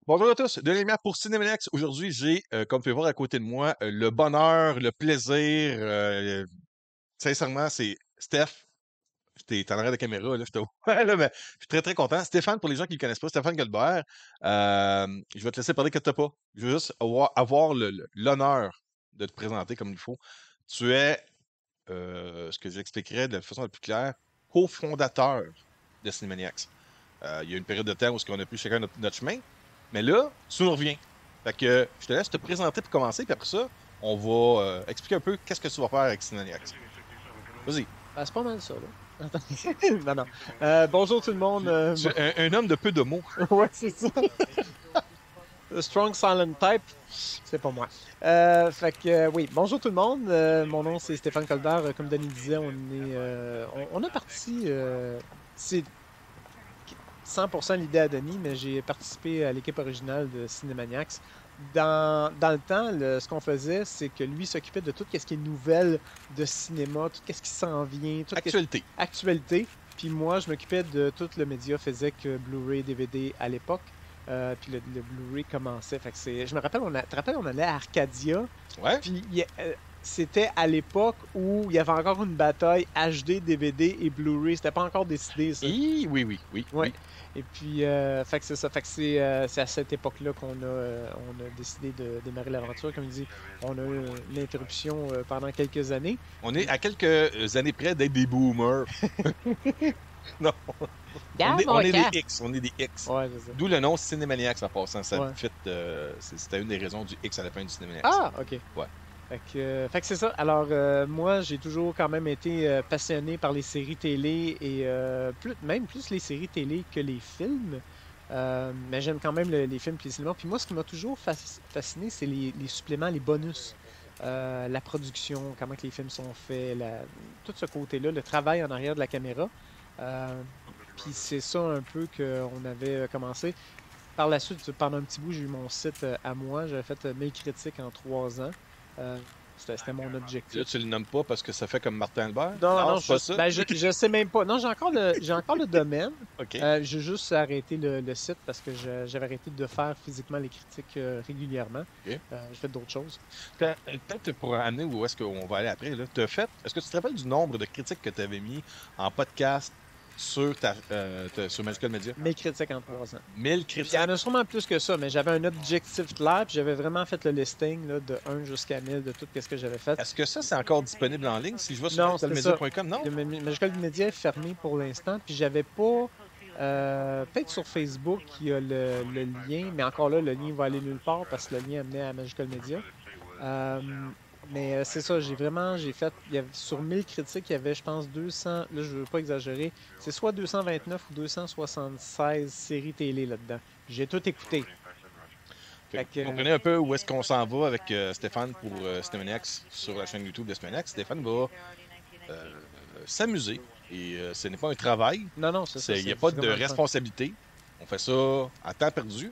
Bonjour à tous, Denis Lemire pour Cinémanex. Aujourd'hui, j'ai, comme vous pouvez voir à côté de moi, le bonheur, le plaisir. Sincèrement, c'est Steph. T'es en arrière de caméra, là, je te vois, là, mais je suis très, très content. Stéphane, pour les gens qui ne le connaissent pas, Stéphane Goldberg, je vais te laisser parler que t'as pas. Je veux juste avoir l'honneur de te présenter comme il faut. Tu es, ce que j'expliquerais de la façon la plus claire, cofondateur de Cinémaniacs. Il y a une période de temps où on a pris chacun notre chemin. Mais là, tu nous reviens. Fait que je te laisse te présenter pour commencer, puis après ça, on va expliquer un peu qu'est-ce que tu vas faire avec Cinemaniacs. Vas-y. C'est pas mal ça, là. Attends. Non, non. Bonjour tout le monde. Tu es un homme de peu de mots. Ouais, c'est ça. The Strong Silent Type, c'est pas moi. Fait que, oui, bonjour tout le monde. Mon nom, c'est Stéphane Colbert. Comme Denis disait, on a parti. C'est 100% l'idée à Denis, mais j'ai participé à l'équipe originale de Cinemaniacs. Dans le temps, ce qu'on faisait, c'est que lui s'occupait de tout ce qui est nouvelles de cinéma, tout ce qui s'en vient, tout ce qui est Actualité. actualité. Puis moi, je m'occupais de tout le média physique, Blu-ray, DVD à l'époque. Puis le Blu-ray commençait. Fait que je me rappelle, tu te rappelles, on allait à Arcadia. Ouais. Puis c'était à l'époque où il y avait encore une bataille HD, DVD et Blu-ray. C'était pas encore décidé, ça. Oui, oui, oui, oui, Ouais. oui. Et puis, fait que c'est ça. Fait que c'est à cette époque-là on a décidé de démarrer l'aventure. Comme il dit, on a eu une interruption pendant quelques années. On est à quelques années près d'être des boomers. Non. On Garde est, mon on est des camp! X. On est des X. Ouais, c'est ça. D'où le nom Cinémaniacs en passant. Ça Ouais. fit, c'était une des raisons du X à la fin du Cinémaniacs. Ah, ok. Ouais. Fait que c'est ça. Alors, moi, j'ai toujours quand même été passionné par les séries télé et même plus les séries télé que les films. Mais j'aime quand même les films et les cinémas. Puis moi, ce qui m'a toujours fasciné, c'est les suppléments, les bonus. La production, comment que les films sont faits, tout ce côté-là, le travail en arrière de la caméra. Euh, Puis c'est ça un peu qu'on avait commencé. Par la suite, pendant un petit bout, j'ai eu mon site à moi. J'avais fait 1000 critiques en 3 ans. Euh, c'était mon Là, objectif. tu le nommes pas parce que ça fait comme Martin Albert? Non, Non, non, c'est pas ça. je sais même pas. Non, j'ai encore le domaine. OK. J'ai juste arrêté le site parce que j'avais arrêté de faire physiquement les critiques régulièrement. OK. J'ai fait d'autres choses. Peut-être pour amener où est-ce qu'on va aller après, là, est-ce que tu te rappelles du nombre de critiques que tu avais mis en podcast sur, sur Magical Media? 1000 critiques en 3 ans. 1000 Puis il y critiques. en a sûrement plus que ça, mais j'avais un objectif clair, puis j'avais vraiment fait le listing là, de 1 jusqu'à 1000 de tout ce que j'avais fait. Est-ce que ça, c'est encore disponible en ligne si je vais sur Non, c'était ça. magicalmedia.com? Non? Le Magical Media est fermé pour l'instant, puis j'avais pas. Peut-être sur Facebook, il y a le lien, mais encore là, le lien va aller nulle part parce que le lien amenait à Magical Media. Euh, mais c'est ça, j'ai fait. Sur 1000 critiques, il y avait, je pense, 200. Là, je veux pas exagérer. C'est soit 229 ou 276 séries télé là-dedans. J'ai tout écouté. Fait Fait que que, vous comprenez un peu où est-ce qu'on s'en va avec Stéphane pour Cinemaniacs sur la chaîne YouTube de Cinemaniacs. Stéphane va euh, s'amuser et ce n'est pas un travail. non, non, c'est ça, Il n'y c'est a pas de vraiment le fun. responsabilité. On fait ça à temps perdu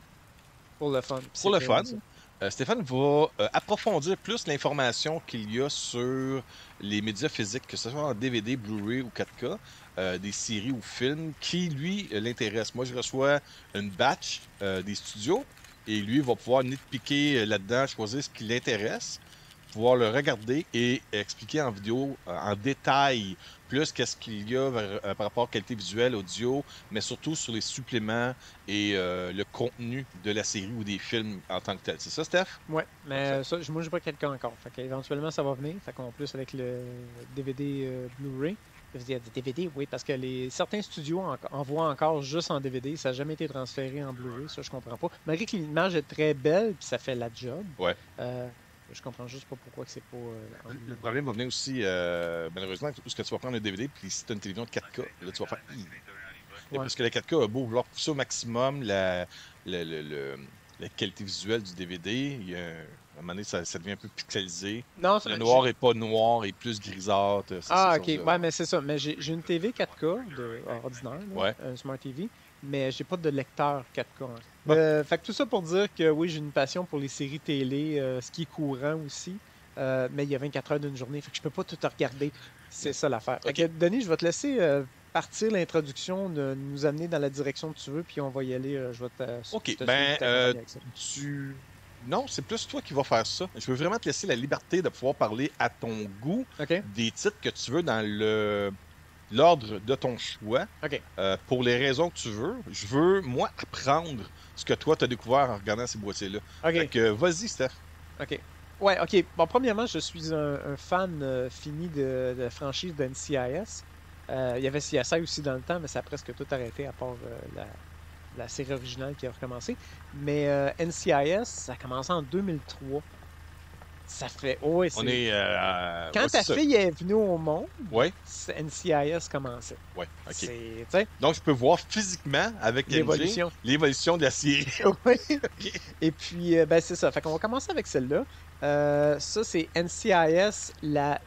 Pour le fun. Puis pour c'est le vraiment fun. ça. Stéphane va approfondir plus l'information qu'il y a sur les médias physiques, que ce soit en DVD, Blu-ray ou 4K, des séries ou films, qui lui l'intéresse. Moi, je reçois une batch des studios et lui va pouvoir nitpicker là-dedans, choisir ce qui l'intéresse, pouvoir le regarder et expliquer en vidéo en détail plus qu'est-ce qu'il y a par rapport à qualité visuelle, audio, mais surtout sur les suppléments et le contenu de la série ou des films en tant que tel. C'est ça, Steph? Ouais, mais Parfait. ça, moi, j'ai pas quelqu'un encore. Fait qu'éventuellement, ça va venir. Fait qu'on plus avec le DVD Blu-ray. DVD, oui, parce que certains studios envoient encore juste en DVD. Ça n'a jamais été transféré en Blu-ray. Ça, je comprends pas. Malgré que l'image est très belle, puis ça fait la job. Ouais. euh, je comprends juste pas pourquoi que c'est pas en Le Blu-ray. problème va venir aussi, malheureusement, où ce que tu vas prendre un DVD, puis si tu as une télévision de 4K, là, tu vas faire. Ouais. Parce que la 4K a beau vouloir pousser au maximum le- le- le- la qualité visuelle du DVD, à un moment donné, ça devient un peu pixelisé. Non, Le noir est pas noir, est plus grisâtre, c'est ces ah, ok. choses-là. Ouais, mais c'est ça. Mais j'ai une TV 4K ordinaire, là, Ouais. un Smart TV, mais j'ai pas de lecteur 4K, hein. Bon. Fait que tout ça pour dire que oui, j'ai une passion pour les séries télé, ce qui est courant aussi. Mais il y a 24 heures d'une journée, fait que je peux pas tout regarder. C'est ça l'affaire. Fait OK. que Denis, je vais te laisser partir l'introduction, de nous amener dans la direction que tu veux, puis on va y aller. Je vais OK, te suivre, ben, t'accompagner avec ça. tu... Non, c'est plus toi qui vas faire ça. Je veux vraiment te laisser la liberté de pouvoir parler à ton goût OK? des titres que tu veux dans l'ordre de ton choix, OK. pour les raisons que tu veux. Je veux, moi, apprendre ce que toi, tu as découvert en regardant ces boîtiers-là. Fait OK. que, vas-y, Steph. OK. Ouais, OK. Bon, premièrement, je suis un fan fini de la franchise de NCIS. Il y avait CSI aussi dans le temps, mais ça a presque tout arrêté à part la série originale qui a recommencé. Mais NCIS, ça a commencé en 2003. Ça fait. Oh, ouais, On c'est. est... Quand ouais, ta c'est ça. fille est venue au monde, Ouais, NCIS commençait. ouais, OK. C'est, tu sais, Donc, je peux voir physiquement, avec MJ, l'évolution. l'évolution de la série. Oui. OK. Et puis, ben, c'est ça. Fait qu'on va commencer avec celle-là. Ça, c'est NCIS, la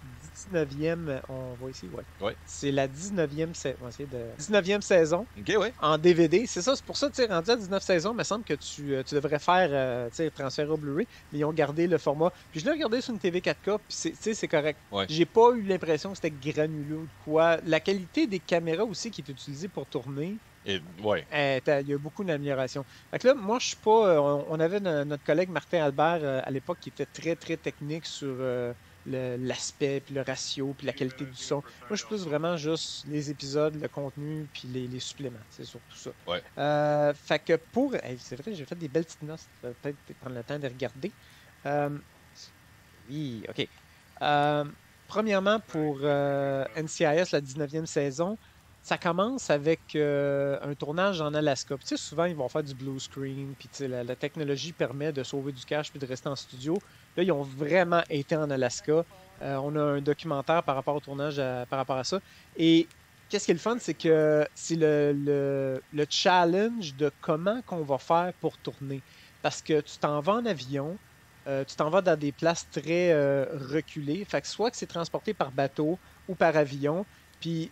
19e. On voit ici, ouais. Ouais. C'est la 19e, on va essayer de... 19e saison OK, ouais. en DVD. C'est ça, c'est pour ça, tu sais, rendu à 19 saisons, il me semble que tu devrais faire, tu sais, transférer au Blu-ray, mais ils ont gardé le format. Puis je l'ai regardé sur une TV 4K, puis tu sais, c'est correct. Ouais. J'ai pas eu l'impression que c'était granuleux ou quoi. La qualité des caméras aussi qui est utilisée pour tourner, Et, ouais. il y a beaucoup d'améliorations. Fait que là, moi, je suis pas. On avait notre collègue Martin Albert à l'époque qui était très, très technique sur l'aspect, puis le ratio, puis la qualité du son. Moi, je suis plus vraiment juste les épisodes, le contenu, puis les suppléments. C'est surtout ça. Ouais. Fait que pour. Hey, c'est vrai, j'ai fait des belles petites notes. Peut-être prendre le temps de regarder. Euh, oui, OK. Premièrement, pour NCIS, la 19e saison, ça commence avec un tournage en Alaska. Puis, tu sais, souvent, ils vont faire du blue screen, puis tu sais, la technologie permet de sauver du cash puis de rester en studio. Là, ils ont vraiment été en Alaska. On a un documentaire par rapport au tournage, par rapport à ça. Et qu'est-ce qui est le fun, c'est que c'est le challenge de comment qu'on va faire pour tourner. Parce que tu t'en vas en avion, tu t'en vas dans des places très reculées. Fait que soit que c'est transporté par bateau ou par avion, puis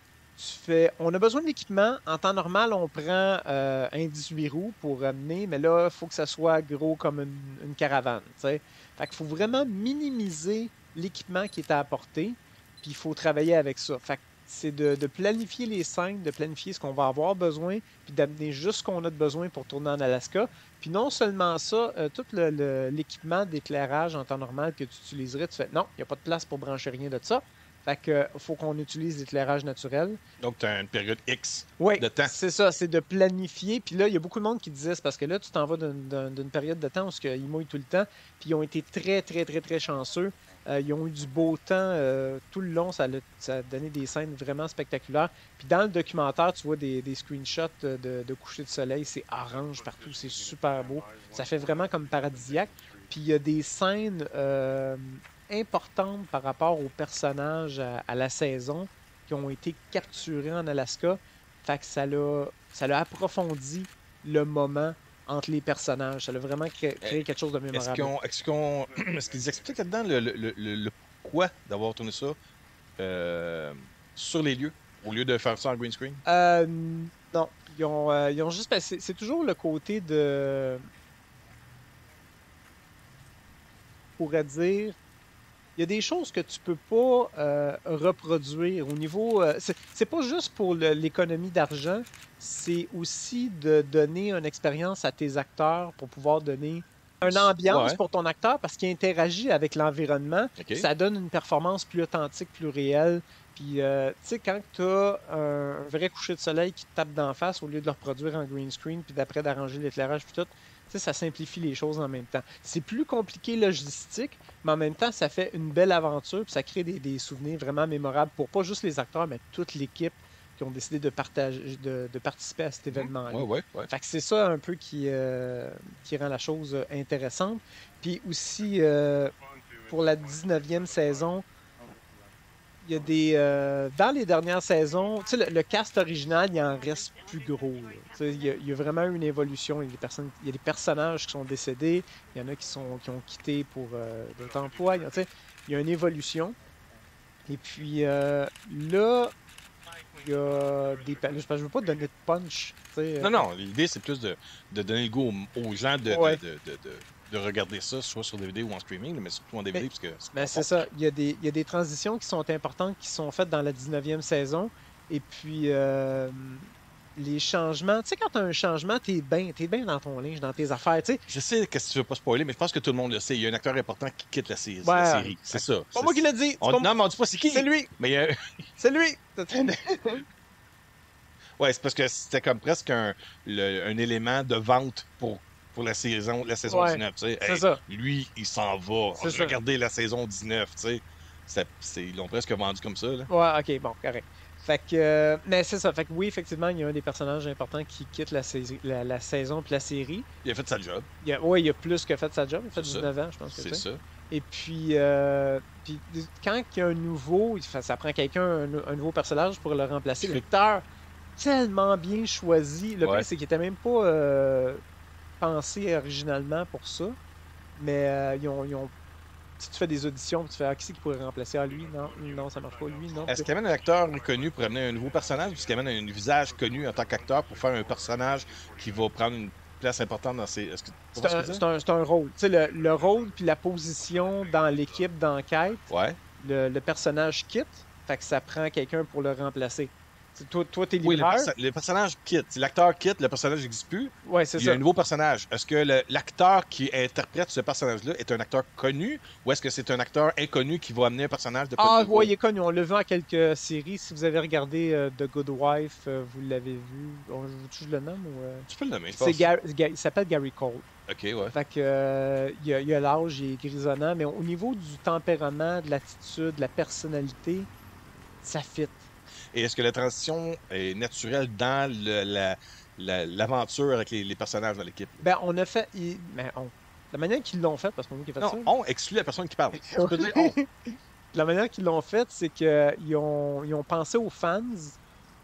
on a besoin d'équipement. En temps normal, on prend un 18 roues pour amener, mais là, il faut que ça soit gros comme une caravane. T'sais. Fait qu'il faut vraiment minimiser l'équipement qui est à apporter, puis il faut travailler avec ça. Fait que c'est de planifier les scènes, de planifier ce qu'on va avoir besoin, puis d'amener juste ce qu'on a de besoin pour tourner en Alaska. Puis non seulement ça, tout l'équipement d'éclairage en temps normal que tu utiliserais, tu fais non, il n'y a pas de place pour brancher rien de ça. Fait que faut qu'on utilise l'éclairage naturel. Donc, tu as une période X Oui, de temps. c'est ça, c'est de planifier. Puis là, il y a beaucoup de monde qui disait, c'est parce que là, tu t'en vas d'une période de temps où ils mouillent tout le temps. Puis ils ont été très, très, très, très chanceux. Ils ont eu du beau temps tout le long. Ça a donné des scènes vraiment spectaculaires. Puis dans le documentaire, tu vois des screenshots de coucher de soleil. C'est orange partout. C'est super beau. Ça fait vraiment comme paradisiaque. Puis il y a des scènes importantes par rapport aux personnages à la saison qui ont été capturés en Alaska. Fait que ça l'a approfondi le moment entre les personnages. Ça a vraiment créé quelque chose de mémorable. Est-ce qu'ils expliquent là-dedans le pourquoi d'avoir tourné ça sur les lieux, au lieu de faire ça en green screen? Non. Ils ont juste... C'est toujours le côté de... On pourrait dire... Il y a des choses que tu peux pas reproduire au niveau. C'est pas juste pour l'économie d'argent, c'est aussi de donner une expérience à tes acteurs pour pouvoir donner une ambiance Ouais. pour ton acteur parce qu'il interagit avec l'environnement. OK. Ça donne une performance plus authentique, plus réelle. Puis, tu sais, quand tu as un vrai coucher de soleil qui te tape d'en face au lieu de le reproduire en green screen, puis d'après d'arranger l'éclairage, puis tout, tu sais, ça simplifie les choses en même temps. C'est plus compliqué logistique, mais en même temps, ça fait une belle aventure, puis ça crée des souvenirs vraiment mémorables pour pas juste les acteurs, mais toute l'équipe qui ont décidé de partager, de participer à cet événement-là. Ouais. Fait que c'est ça un peu qui rend la chose intéressante. Puis aussi, pour la 19e saison, il y a dans les dernières saisons, tu sais, le cast original, il en reste plus gros. Tu sais, il y a vraiment eu une évolution. Il y a des personnages qui sont décédés, il y en a qui ont quitté pour d'autres emplois. Tu sais, il y a une évolution. Et puis là, il y a des... Je ne veux pas donner de punch. Tu sais, Non, l'idée, c'est plus de donner le goût aux gens Ouais. de regarder ça, soit sur DVD ou en streaming, mais surtout en DVD, Mais- parce que Ben, c'est ça. Il y a des transitions qui sont importantes qui sont faites dans la 19e saison. Et puis, les changements, tu sais, quand tu as un changement, t'es bien dans ton linge, dans tes affaires, tu sais. Je sais que tu veux pas spoiler, mais je pense que tout le monde le sait. Il y a un acteur important qui quitte la Ouais, série. C'est ça. c'est pas moi qui l'ai dit, Non, mais on dit pas c'est c'est qui. lui, Mais c'est lui. ouais, c'est parce que c'était comme presque un élément de vente pour la saison Ouais, 19. Tu sais. c'est Hey, ça, lui, il s'en va. c'est ça. Regardez la saison 19. Tu sais. Ils l'ont presque vendu comme ça. Là. Ouais, ok, bon, correct. Fait que, mais c'est ça. Fait que oui, effectivement, il y a un des personnages importants qui quitte la saison puis la série. Il a fait sa job. Ouais, il a plus que fait sa job. Il a fait C'est ça. 19 ans, je pense que C'est c'est. ça. Et puis, quand il y a un nouveau, ça prend quelqu'un, un nouveau personnage pour le remplacer. L'acteur, tellement bien choisi. Le Ouais. pire, c'est qu'il était même pas pensé originalement pour ça. Mais si tu fais des auditions, puis tu fais, qui c'est qui pourrait remplacer? Ah, lui, non, non, ça marche pas. Lui, non. Est-ce qu'il amène un acteur connu pour amener un nouveau personnage ou est-ce qu'il amène un visage connu en tant qu'acteur pour faire un personnage qui va prendre une place importante dans ses. Est-ce que tu vois ce que je veux dire? C'est un rôle. Tu sais, le rôle puis la position dans l'équipe d'enquête, Ouais. le personnage quitte, fait que ça prend quelqu'un pour le remplacer. Toi, t'es Oui, livreur. le personnage quitte. Si l'acteur quitte, le personnage n'existe plus. Ouais, c'est Il y a ça. un nouveau personnage. Est-ce que l'acteur qui interprète ce personnage-là est un acteur connu ou est-ce que c'est un acteur inconnu qui va amener un personnage de pas Ah, de ouais, il est connu. On l'a vu en quelques séries. Si vous avez regardé The Good Wife, vous l'avez vu. Je le nomme ou. Tu peux le nommer, je C'est pense. Il s'appelle Gary Cole. Ok, ouais. Fait que, il a l'âge, il est grisonnant, mais au niveau du tempérament, de l'attitude, de la personnalité, ça fit. Et est-ce que la transition est naturelle dans l'aventure avec les personnages dans l'équipe? Ben, on a fait. La manière qu'ils l'ont fait, parce qu'on qui a fait Non, ça. on exclut la personne qui parle. Tu peux dire on. La manière qu'ils l'ont fait, c'est qu'ils ils ont pensé aux fans,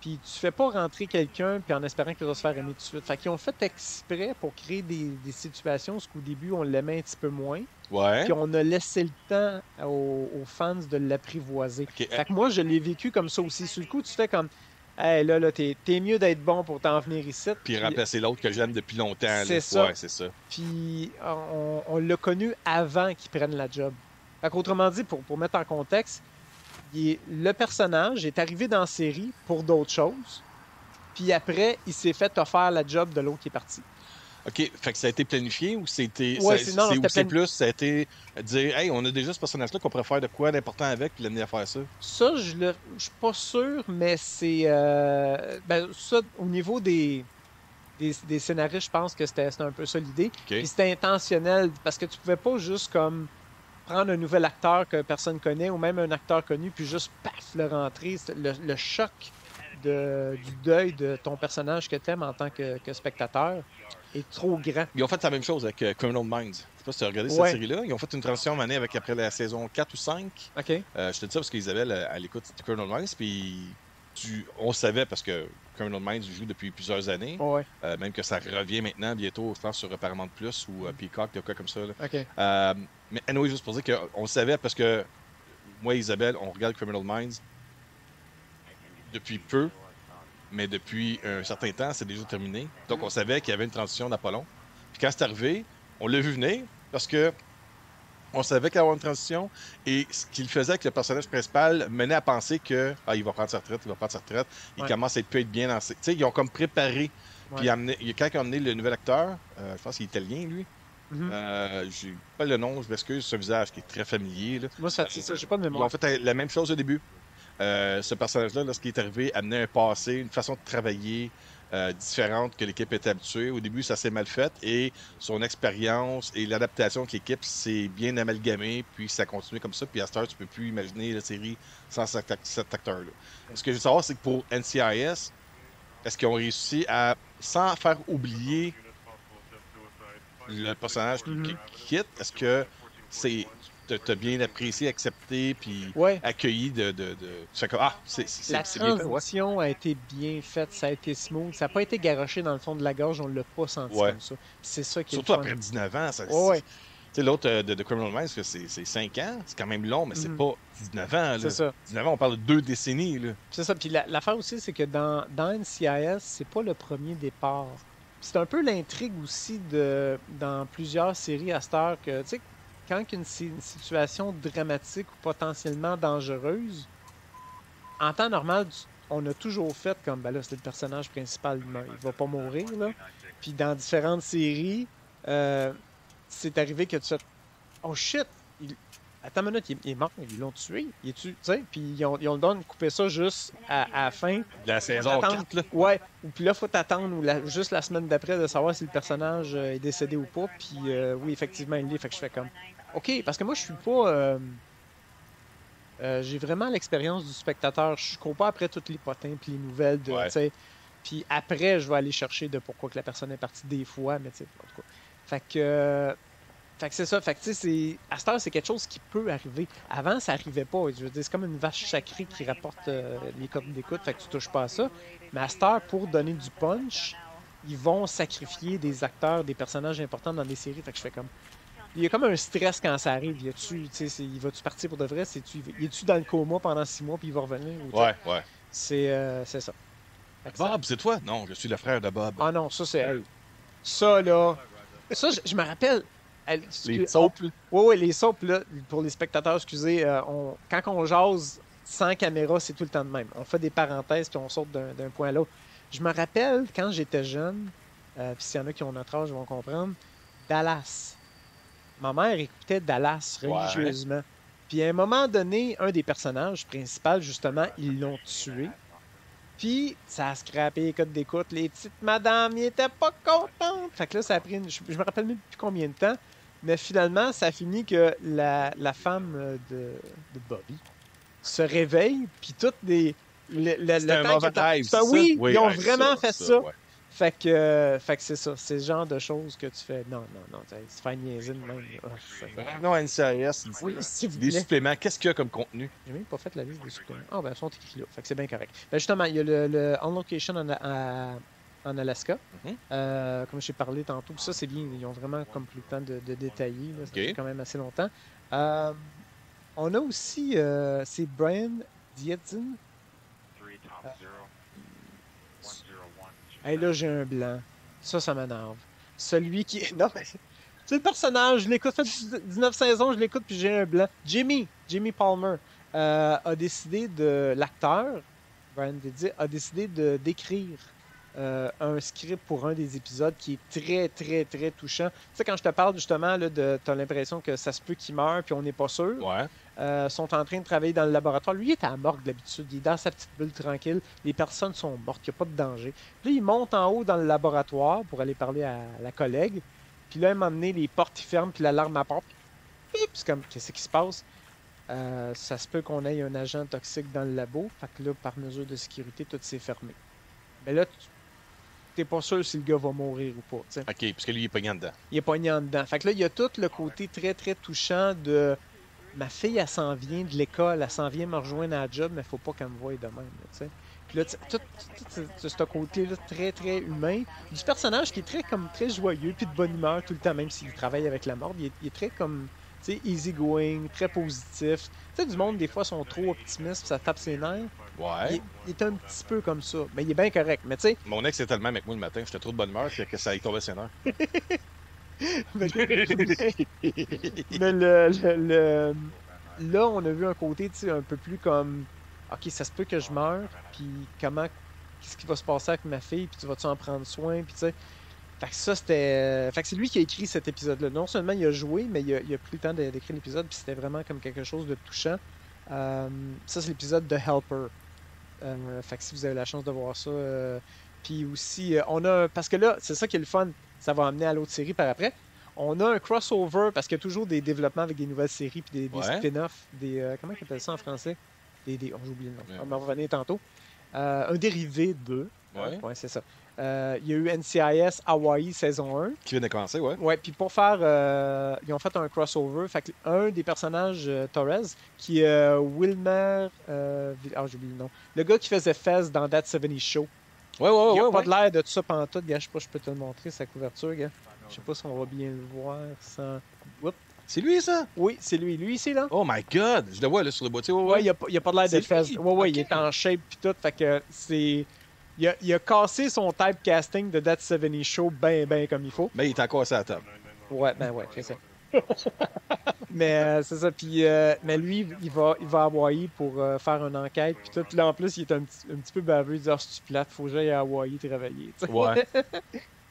puis tu fais pas rentrer quelqu'un puis en espérant qu'il va se faire aimer tout de suite. Fait qu'ils ont fait exprès pour créer des situations où au début on l'aimait un petit peu moins, Ouais. puis on a laissé le temps aux fans de l'apprivoiser. Ok, Fait que moi, je l'ai vécu comme ça aussi. Sur le coup, tu fais comme, hey, là, t'es mieux d'être bon pour t'en venir ici. Puis remplacer l'autre que j'aime depuis longtemps. Là. C'est ça. Ouais, c'est ça. Puis on l'a connu avant qu'il prenne la job. Fait qu'autrement dit, pour mettre en contexte, le personnage est arrivé dans la série pour d'autres choses. Puis après, il s'est fait offrir la job de l'autre qui est parti. OK, fait que ça a été planifié ou c'était Ouais, c'est plus ça a été dire hey, on a déjà ce personnage-là qu'on pourrait faire de quoi d'important avec puis l'amener à faire ça. Ça, je suis pas sûr, mais c'est ben, ça au niveau des scénaristes, je pense que c'était un peu ça l'idée. OK. Puis c'était intentionnel parce que tu pouvais pas juste comme prendre un nouvel acteur que personne connaît ou même un acteur connu puis juste paf le rentrer. Le choc du deuil de ton personnage que t'aimes en tant que spectateur est trop grand. Ils ont fait la même chose avec Criminal Minds. Je sais pas si tu as regardé Ouais. cette série-là. Ils ont fait une transition année après la saison 4 ou 5. OK. Je te dis ça parce qu'Isabelle, à l'écoute de Criminal Minds, puis on savait parce que Criminal Minds joue depuis plusieurs années. Ouais. Même que ça revient maintenant bientôt, je pense, sur Paramount Plus ou Peacock, des cas comme ça. Là. OK. Mais anyway, juste pour dire qu'on savait parce que moi et Isabelle, on regarde Criminal Minds depuis peu, mais depuis un certain temps, c'est déjà terminé. Donc on savait qu'il y avait une transition d'Apollon. Puis quand c'est arrivé, on l'a vu venir parce que on savait qu'il y avait une transition et ce qu'il faisait avec le personnage principal menait à penser que il va prendre sa retraite, il va prendre sa retraite. Il commence à être bien lancé. Tu sais, ils ont comme préparé. Puis quand ils ont amené le nouvel acteur, je pense qu'il est italien, lui. J'ai pas le nom, je m'excuse, c'est un visage qui est très familier. Là. Moi, c'est ça, j'ai pas de mémoire. Ils ont fait la même chose au début. Ce personnage-là, lorsqu'il est arrivé, amenait un passé, une façon de travailler différente que l'équipe était habituée. Au début, ça s'est mal fait et son expérience et l'adaptation de l'équipe s'est bien amalgamée, puis ça a continué comme ça. Puis à cette heure, tu peux plus imaginer la série sans cet acteur-là. Ce que je veux savoir, c'est que pour NCIS, est-ce qu'ils ont réussi à, sans faire oublier le personnage qui quitte, est-ce que t'as bien apprécié, accepté, puis accueilli de... Tu fais comme, c'est la bien fait, transition a été bien faite, ça a été smooth, ça n'a pas été garoché dans le fond de la gorge, on l'a pas senti comme ça. C'est ça qui est surtout le fun. après 19 ans, ça... Tu sais, l'autre de Criminal Minds, c'est 5 ans, c'est quand même long, mais c'est pas 19 ans. C'est ça. 19 ans, on parle de 2 décennies. C'est ça. Puis l'affaire aussi, c'est que dans NCIS, c'est pas le premier départ. C'est un peu l'intrigue aussi dans plusieurs séries à cette heure que, tu sais, quand il y a une situation dramatique ou potentiellement dangereuse, en temps normal, on a toujours fait comme, ben là, c'est le personnage principal, il va pas mourir, là. Puis dans différentes séries, euh, c'est arrivé que tu fais, oh shit, il... attends une minute, il est mort, ils l'ont tué, il est tu sais, puis ils ont le don de couper ça juste à la fin. La saison Attendre. 4, là. Ouais, ou puis là, faut t'attendre ou juste la semaine d'après de savoir si le personnage est décédé ou pas. Puis oui, effectivement, il l'est. Fait que je fais comme. OK, parce que moi, je suis pas. J'ai vraiment l'expérience du spectateur. Je cours pas après toutes les potins puis les nouvelles de. Ouais. Tu sais. Puis après, je vais aller chercher de pourquoi que la personne est partie des fois, mais tu sais, en tout cas. Fait que. Fait que c'est ça. Fait que, tu sais, à cette heure, c'est quelque chose qui peut arriver. Avant, ça arrivait pas. Je veux dire, c'est comme une vache sacrée qui rapporte les codes d'écoute. Fait que tu touches pas à ça. Mais à cette heure, pour donner du punch, ils vont sacrifier des acteurs, des personnages importants dans des séries. Fait que je fais comme. Il y a comme un stress quand ça arrive. Il va-tu partir pour de vrai? Il est-tu dans le coma pendant 6 mois puis il va revenir? Ouais, ouais. C'est ça. Bob, c'est toi? Non, je suis le frère de Bob. Ah non, ça c'est. Hey, ça là. Ça, je me rappelle. Les soaps, là. Oui, les soaps, là, pour les spectateurs, excusez, quand on jase sans caméra, c'est tout le temps de même. On fait des parenthèses puis on saute d'un point à l'autre. Je me rappelle quand j'étais jeune, puis s'il y en a qui ont notre âge vont comprendre, Dallas. Ma mère écoutait Dallas religieusement. Puis à un moment donné, un des personnages principaux, justement, ils l'ont tué. Puis ça a scrappé les codes d'écoute. Les petites madames, ils étaient pas contentes. Fait que là, ça a pris je me rappelle même plus combien de temps. Mais finalement, ça a fini que la femme de Bobby se réveille. Puis toutes les. C'était un mauvais rêve, c'est ça? Oui, Oui, ils ont ouais, vraiment fait ça. ouais. Fait que c'est ça. C'est le genre de choses que tu fais. Non, tu fais niaiser de même. Oh, Non, NCIS, oui, s'il vous des plaît. suppléments, qu'est-ce qu'il y a comme contenu? J'ai même pas fait la liste des suppléments. Ah, ben, ils sont écrits là. Fait que c'est bien correct. Ben, justement, il y a le On Location en Alaska. Comme j'ai parlé tantôt. Puis ça, c'est bien. Ils ont vraiment comme pris le temps de détailler. Là. Ça fait quand même assez longtemps. On a aussi, c'est Brian Dietzen. Hey, là, j'ai un blanc. Ça m'énerve. Celui qui. Non, mais. C'est le personnage, je l'écoute, ça fait 19 saisons, je l'écoute, puis j'ai un blanc. Jimmy Palmer a décidé l'acteur, Brian Didier, a décidé d'écrire un script pour un des épisodes qui est très, très, très touchant. Tu sais, quand je te parle justement, là, t'as l'impression que ça se peut qu'il meure, puis on n'est pas sûr. Ouais. Sont en train de travailler dans le laboratoire. Lui, il est à la morgue d'habitude. Il est dans sa petite bulle tranquille. Les personnes sont mortes. Il n'y a pas de danger. Puis là, il monte en haut dans le laboratoire pour aller parler à la collègue. Puis là, à un moment donné, les portes ils ferment, puis l'alarme apporte. Puis c'est comme, qu'est-ce qui se passe? Ça se peut qu'on ait un agent toxique dans le labo. Fait que là, par mesure de sécurité, tout s'est fermé. Mais là, t'es pas sûr si le gars va mourir ou pas. T'sais. OK, parce que lui, il est pogné en dedans. Il est pogné en dedans. Fait que là, il y a tout le côté très, très touchant de... Ma fille, elle s'en vient de l'école, elle s'en vient me rejoindre à la job, mais faut pas qu'elle me voie de même. T'sais. Puis là, tout ce côté-là très, très humain, du personnage qui est très joyeux, puis de bonne humeur tout le temps, même s'il travaille avec la mort, il est très comme, tu sais, easy going, très positif. Tu sais, du monde, des fois, sont trop optimistes, puis ça tape ses nerfs. Ouais. Il est un petit peu comme ça, mais il est bien correct. Mais tu sais... Mon ex était le même avec moi le matin, j'étais trop de bonne humeur, puis que ça y tombait ses nerfs. mais là, on a vu un côté, tu sais, un peu plus comme... OK, ça se peut que je meure, puis qu'est-ce qui va se passer avec ma fille, puis tu vas-tu en prendre soin, puis tu sais. Fait que ça, c'était... Fait que c'est lui qui a écrit cet épisode-là. Non seulement il a joué, mais il a pris le temps d'écrire l'épisode, puis c'était vraiment comme quelque chose de touchant. Ça, c'est l'épisode de Helper. Fait que si vous avez la chance de voir ça... Puis aussi, on a... Parce que là, c'est ça qui est le fun. Ça va amener à l'autre série par après. On a un crossover, parce qu'il y a toujours des développements avec des nouvelles séries, puis des spin-offs, comment ils appellent ça en français? Oh, j'ai oublié le nom. On va revenir tantôt. Un dérivé de... Ouais, c'est ça. Il y a eu NCIS Hawaii saison 1. Qui vient de commencer, ouais. Ouais, puis pour faire... ils ont fait un crossover. Fait que un des personnages, Torres, qui est Wilmer... j'ai oublié le nom. Le gars qui faisait Fez dans That 70 Show. Ouais. Il a pas de l'air de tout ça pantoute. Gars, je sais pas, je peux te le montrer, sa couverture, gars. Je sais pas si on va bien le voir sans... Oups. C'est lui, ça? Oui, c'est lui. Lui, ici, là. Oh my God! Je le vois, là, sur le boîtier. Ouais, il a pas de l'air de Fez. Ouais, okay. Il est en shape pis tout. Fait que c'est... Il a cassé son typecasting de That 70 Show ben comme il faut. Mais il est encore à la table. Ouais, c'est ça. C'est ça. Puis, mais lui, il va à Hawaï pour faire une enquête. Puis tout. Puis là, en plus, il est un petit peu baveux. Il dit, ah, c'est plate, faut que j'aille à Hawaï travailler. Tu sais. Ouais.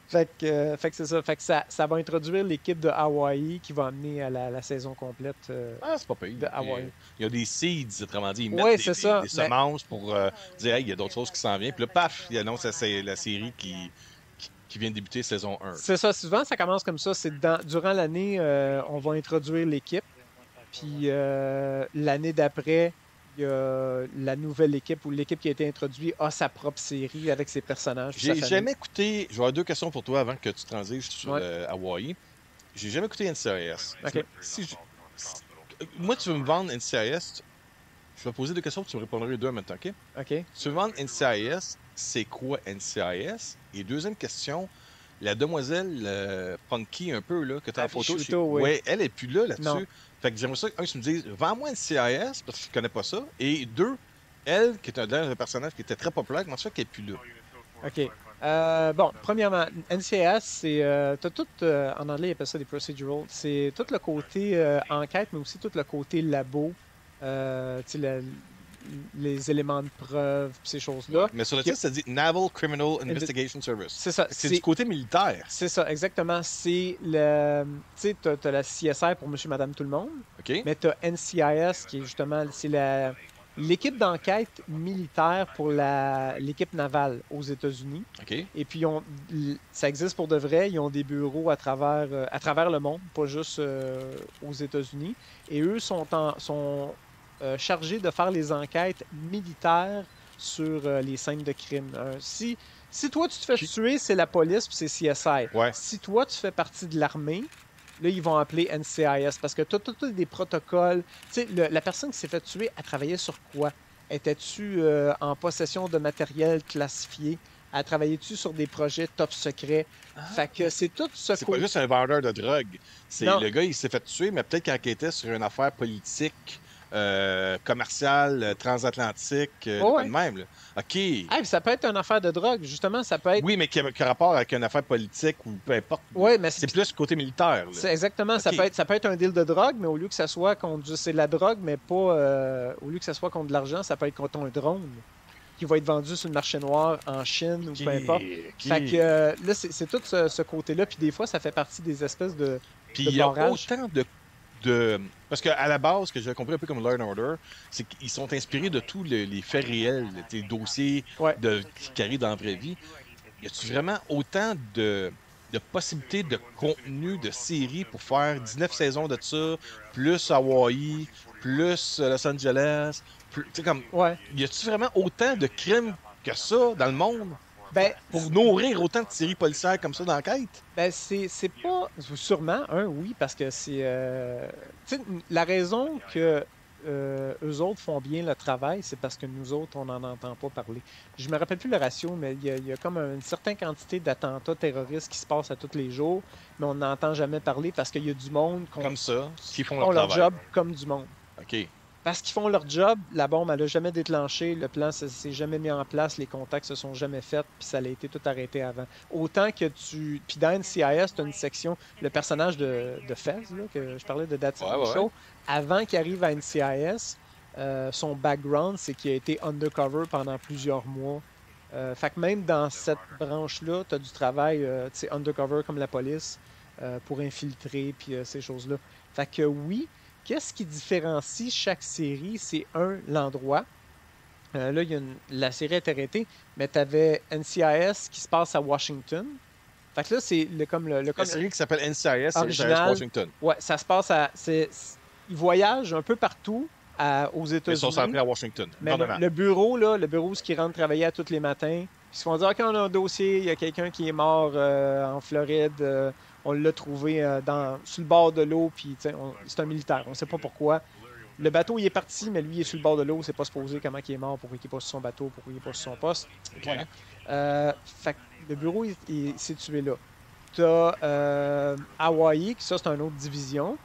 Fait que c'est ça. Fait que ça va introduire l'équipe de Hawaï qui va amener à la saison complète Ah, c'est pas payé. de Hawaï. Il y a des seeds, autrement dit. Ils mettent Ouais, c'est ça. des semences pour dire, hey, il y a d'autres choses qui s'en viennent. Puis là, paf, il annonce la série qui vient de débuter saison 1. C'est ça. Souvent, ça commence comme ça. Durant l'année, on va introduire l'équipe. Puis l'année d'après, il y a la nouvelle équipe ou l'équipe qui a été introduite a sa propre série avec ses personnages. J'ai jamais écouté. Je vais avoir deux questions pour toi avant que tu transiges sur Hawaii. J'ai jamais écouté NCIS. OK. Moi, tu veux me vendre NCIS, je vais poser deux questions, tu me répondras les deux en même temps, OK? OK. Tu veux me vendre NCIS, c'est quoi NCIS? Et deuxième question, la demoiselle funky un peu, là, que tu as en photo. Oui. Ouais, elle est plus là-dessus. Non. Fait que j'aimerais ça que tu me dises, vends-moi NCIS, parce que je connais pas ça. Et deux, elle, qui est un personnage qui était très populaire, comment ça fait qu'elle est plus là? OK. Bon, premièrement, NCIS, t'as tout, en anglais, ils appellent ça des procedurals. C'est tout le côté enquête, mais aussi tout le côté labo. Tu sais, les éléments de preuve, pis ces choses-là. Mais sur le titre, ça dit Naval Criminal Investigation Service. C'est ça. C'est du côté militaire. C'est ça, exactement. C'est le. Tu sais, t'as la CSR pour Monsieur, Madame, tout le monde. OK. Mais t'as NCIS qui est justement l'équipe d'enquête militaire pour l'équipe navale aux États-Unis. OK. Et puis, ça existe pour de vrai. Ils ont des bureaux à travers le monde, pas juste aux États-Unis. Et eux sont chargés de faire les enquêtes militaires sur les scènes de crime. Si toi, tu te fais tuer, c'est la police puis c'est CSI. Ouais. Si toi, tu fais partie de l'armée, là, ils vont appeler NCIS parce que tu as des protocoles. Tu sais, la personne qui s'est fait tuer, elle travaillait sur quoi? Étais-tu en possession de matériel classifié? Elle travaillait-tu sur des projets top secrets? Fait que c'est tout ce C'est pas juste un vendeur de drogue. C'est Non. le gars, il s'est fait tuer, mais peut-être qu'il enquêtait sur une affaire politique, commerciale, transatlantique, ouais. de même. Là. OK. Hey, puis ça peut être une affaire de drogue, justement, ça peut être. Oui, mais qui a rapport avec une affaire politique ou peu importe. Ouais, mais c'est plus côté militaire. Là. C'est exactement. OK. Ça peut être un deal de drogue, mais au lieu que ça soit contre. C'est de la drogue, mais pas. Au lieu que ça soit contre de l'argent, ça peut être contre un drone qui va être vendu sur le marché noir en Chine ou peu importe. Fait que là, c'est tout ce côté-là. Puis des fois, ça fait partie des espèces de. Puis il y a autant de. Parce qu'à la base, ce que j'ai compris un peu comme Law & Order, c'est qu'ils sont inspirés de tous les faits réels, les dossiers qui arrivent dans la vraie vie. Y a-tu vraiment autant de possibilités de contenu, de séries pour faire 19 saisons de ça, plus Hawaï, plus Los Angeles, tu sais comme. Ouais. Y a-tu vraiment autant de crimes que ça dans le monde? Ben, pour nourrir autant de séries policières comme ça d'enquête? Ben, c'est pas. Sûrement, oui, parce que c'est. Tu sais, la raison que eux autres font bien le travail, c'est parce que nous autres, on n'en entend pas parler. Je me rappelle plus le ratio, mais il y a comme une certaine quantité d'attentats terroristes qui se passent à tous les jours, mais on n'entend jamais parler parce qu'il y a du monde comme ça, qui font leur job comme du monde. OK. Parce qu'ils font leur job, la bombe, elle n'a jamais déclenché, le plan s'est jamais mis en place, les contacts se sont jamais faits, puis ça a été tout arrêté avant. Autant que tu. Puis dans NCIS, tu as une section, le personnage de Fez, là, que je parlais de That's Show, avant qu'il arrive à NCIS, son background, c'est qu'il a été undercover pendant plusieurs mois. Fait que même dans cette branche-là, tu as du travail undercover comme la police pour infiltrer, puis ces choses-là. Fait que oui. Qu'est-ce qui différencie chaque série? C'est l'endroit. Là, la série est arrêtée, mais tu avais NCIS qui se passe à Washington. Fait que là, c'est la série qui s'appelle NCIS, c'est NCIS Washington. Ouais, ça se passe ils voyagent un peu partout aux États-Unis. Ils sont centrés à Washington. Mais le bureau où ils rentrent travailler tous les matins, ils se font dire, OK, on a un dossier, il y a quelqu'un qui est mort en Floride, on l'a trouvé sur le bord de l'eau, puis c'est un militaire, on ne sait pas pourquoi. Le bateau, il est parti, mais lui, il est sur le bord de l'eau, c'est pas supposé comment il est mort, pourquoi il n'est pas sur son bateau, pourquoi il n'est pas sur son poste. Okay. Voilà. Fait que le bureau est situé là. Tu as Hawaii, ça, c'est une autre division.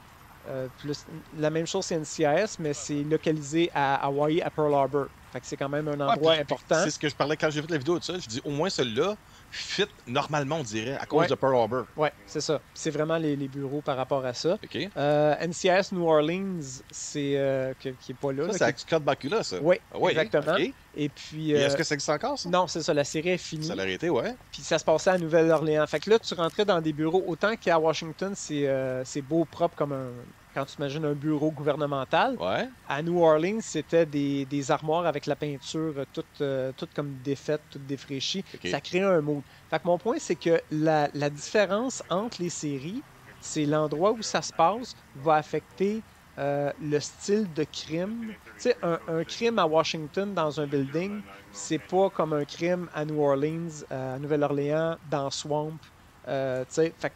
La même chose, c'est NCIS, mais c'est localisé à Hawaii, à Pearl Harbor. Fait que c'est quand même un endroit important. C'est ce que je parlais quand j'ai fait la vidéo de ça. Je dis au moins celui-là fit normalement, on dirait, à cause Ouais. de Pearl Harbor. Ouais, c'est ça. C'est vraiment les bureaux par rapport à ça. OK. NCIS New Orleans, c'est qui est pas là. Ça, là, c'est qui est- avec Scott Bakula, ça. Oui, Ah ouais, exactement. OK. Et puis, Et est-ce que ça existe encore, ça? non, c'est ça, la série est finie. Ça l'a arrêté, ouais. Puis ça se passait à Nouvelle-Orléans. Fait que là, tu rentrais dans des bureaux, autant qu'à Washington, c'est beau, propre comme un. Quand tu imagines un bureau gouvernemental, Ouais. à New Orleans, c'était des armoires avec la peinture toute comme défaite, toute défraîchie. OK. Ça crée un mood. Fait que mon point, c'est que la différence entre les séries, c'est l'endroit où ça se passe va affecter le style de crime. Tu sais, un crime à Washington dans un building, c'est pas comme un crime à New Orleans, à Nouvelle-Orléans, dans Swamp. Tu sais, fait que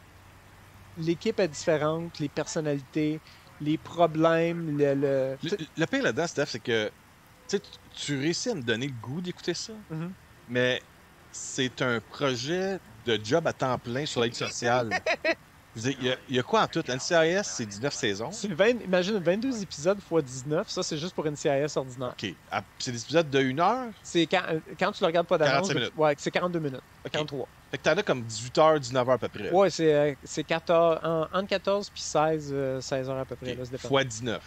l'équipe est différente, les personnalités, les problèmes, tu sais, Le pire là-dedans, Steph, c'est que tu sais, tu réussis à me donner le goût d'écouter ça, mhm. mais c'est un projet de job à temps plein sur l'aide sociale. Je veux dire, il y a quoi en tout? NCIS, c'est 19 saisons. Imagine 22 épisodes x 19, ça c'est juste pour une CIS ordinaire. OK. Ah, c'est des épisodes de 1 heure? C'est quand tu le regardes pas d'annonce, 45 minutes. ouais, c'est 42 minutes, OK. 43. Fait que t'en as comme 18 heures, 19 heures à peu près. Ouais, c'est 14, entre 14 puis 16 heures à peu près. OK. Là, ça dépend. Fois 19.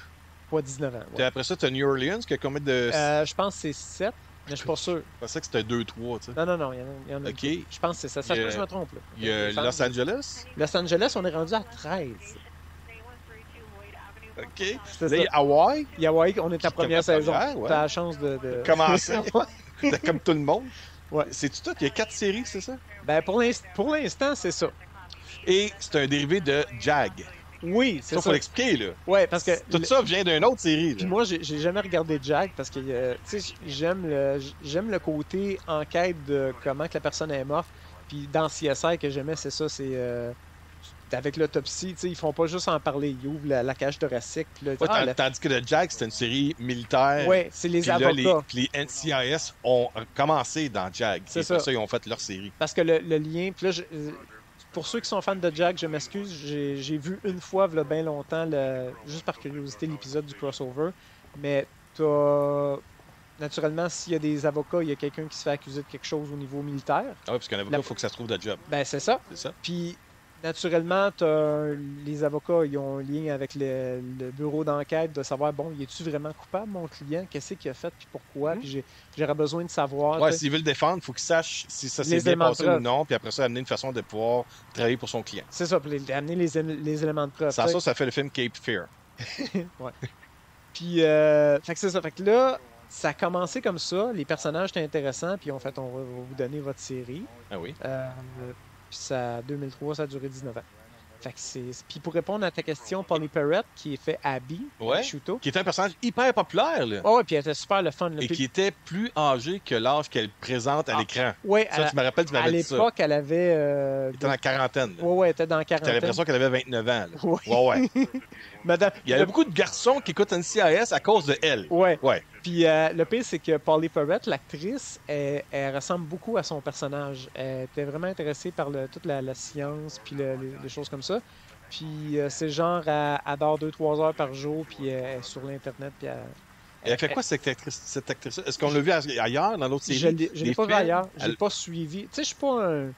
Fois 19 ans. Puis Ouais. après ça, t'as New Orleans qui a combien de. Je pense que c'est 7, mais je suis pas sûr. Je pensais que c'était 2-3, tu sais. Non, il y en a OK. une couple. Je pense que c'est ça. Ça se Il y peut a- que je me trompe. Là. Il y a Je pense- Los Angeles. Los Angeles, on est rendu à 13. OK. C'est Là, ça. il y a Hawaï. Il y a Hawaii, on est la Comme première la saison. première, ouais. T'as la chance de... Commencer. T'as comme tout le monde. Ouais. C'est-tu tout? Il y a 4 séries, c'est ça? Ben, pour l'instant, c'est ça. Et c'est un dérivé de Jag. Oui, c'est Ça, ça. faut l'expliquer, là. Ouais, parce que... Tout ça vient d'une autre série. Puis là. moi, j'ai jamais regardé Jack parce que tu sais, j'aime le côté enquête de comment que la personne est morte. Puis dans CSI que j'aimais, c'est ça, c'est avec l'autopsie, tu sais, ils font pas juste en parler, ils ouvrent la cage thoracique. Puis là, Ouais, ah, tandis que The Jag, c'était une série militaire. ouais, c'est les Puis là, avocats. puis les NCIS ont commencé dans Jag. C'est Et après ça. ça, ils ont fait leur série. Parce que le lien. Puis là, pour ceux qui sont fans de Jack, je m'excuse, j'ai vu une fois, il y a bien longtemps, juste par curiosité, l'épisode du crossover. Mais t'as. Naturellement, s'il y a des avocats, il y a quelqu'un qui se fait accuser de quelque chose au niveau militaire. Ah oui, parce qu'un avocat, il faut que ça se trouve de job. Ben, c'est ça. C'est ça? Puis, naturellement, les avocats, ils ont un lien avec le bureau d'enquête de savoir, bon, y est-tu vraiment coupable, mon client? Qu'est-ce qu'il a fait, puis pourquoi? Puis j'aurais besoin de savoir. Ouais, tu sais. s'ils veulent le défendre, il faut qu'ils sachent si ça s'est Les bien éléments de passé preuve. ou non. Puis après ça, amener une façon de pouvoir travailler pour son client. C'est ça, puis amener les éléments de preuve. Sans tu sais. ça fait le film Cape Fear. Ouais. Puis, fait que c'est ça. Fait que là, ça a commencé comme ça. Les personnages étaient intéressants. Puis, en fait, on va vous donner votre série. Ah oui. Puis, ça, 2003, ça a duré 19 ans. Fait que puis, pour répondre à ta question, Polly Perrette, qui est fait Abby, Ouais. Shuto. Qui était un personnage hyper populaire, là. Oh, ouais, puis elle était super le fun. Là. Et Puis- qui était plus âgé que l'âge qu'elle présente à Ah, l'écran. ouais, Ça, tu me rappelles, tu à m'avais dit ça. l'époque, elle avait. Elle était dans la quarantaine. là. Ouais, ouais, elle était dans la T'as quarantaine. l'impression qu'elle avait 29 ans. Là. Ouais. Ouais, ouais. Madame... Il y avait beaucoup de garçons qui écoutent NCIS à cause de elle. Ouais. Ouais. Puis le pire, c'est que Polly Perrette, l'actrice, elle ressemble beaucoup à son personnage. Elle était vraiment intéressée par toute la science, puis les choses comme ça. Puis c'est genre, elle dort 2-3 heures par jour, puis elle est sur l'Internet, puis Elle a fait quoi, cette actrice? Est-ce qu'on l'a vu ailleurs, dans l'autre série? Je l'ai Des pas vu films? ailleurs, j'ai Elle- pas suivi. Tu sais, je suis pas un...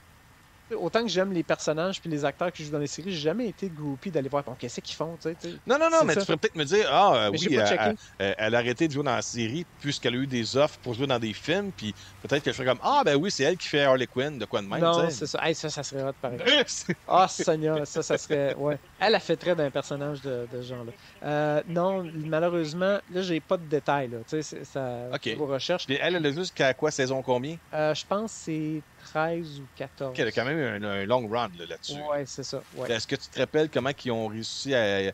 Autant que j'aime les personnages puis les acteurs qui jouent dans les séries, j'ai jamais été groupie d'aller voir bon, qu'est-ce qu'ils font, tu sais. Non, C'est mais ça. tu pourrais peut-être me dire, ah, Mais oui, j'ai pas checké. elle a arrêté de jouer dans la série puisqu'elle a eu des offres pour jouer dans des films, puis peut-être que je ferais comme, ah, ben oui, c'est elle qui fait Harley Quinn, de quoi de même, Non, tu sais. c'est ça. Hey, ça serait hot pareil. C'est- Ah, Seigneur, ça serait. Ouais. Elle fait très d'un personnage de ce genre-là. Non, malheureusement, là, j'ai pas de détails. Là. Tu sais, ça. Ok. Vos recherches. Puis elle a juste jusqu'à quoi, saison combien? Je pense que c'est 13 ou 14. Ok, elle a quand même eu un long run là-dessus. Ouais, c'est ça. Ouais. Est-ce que tu te rappelles comment ils ont réussi à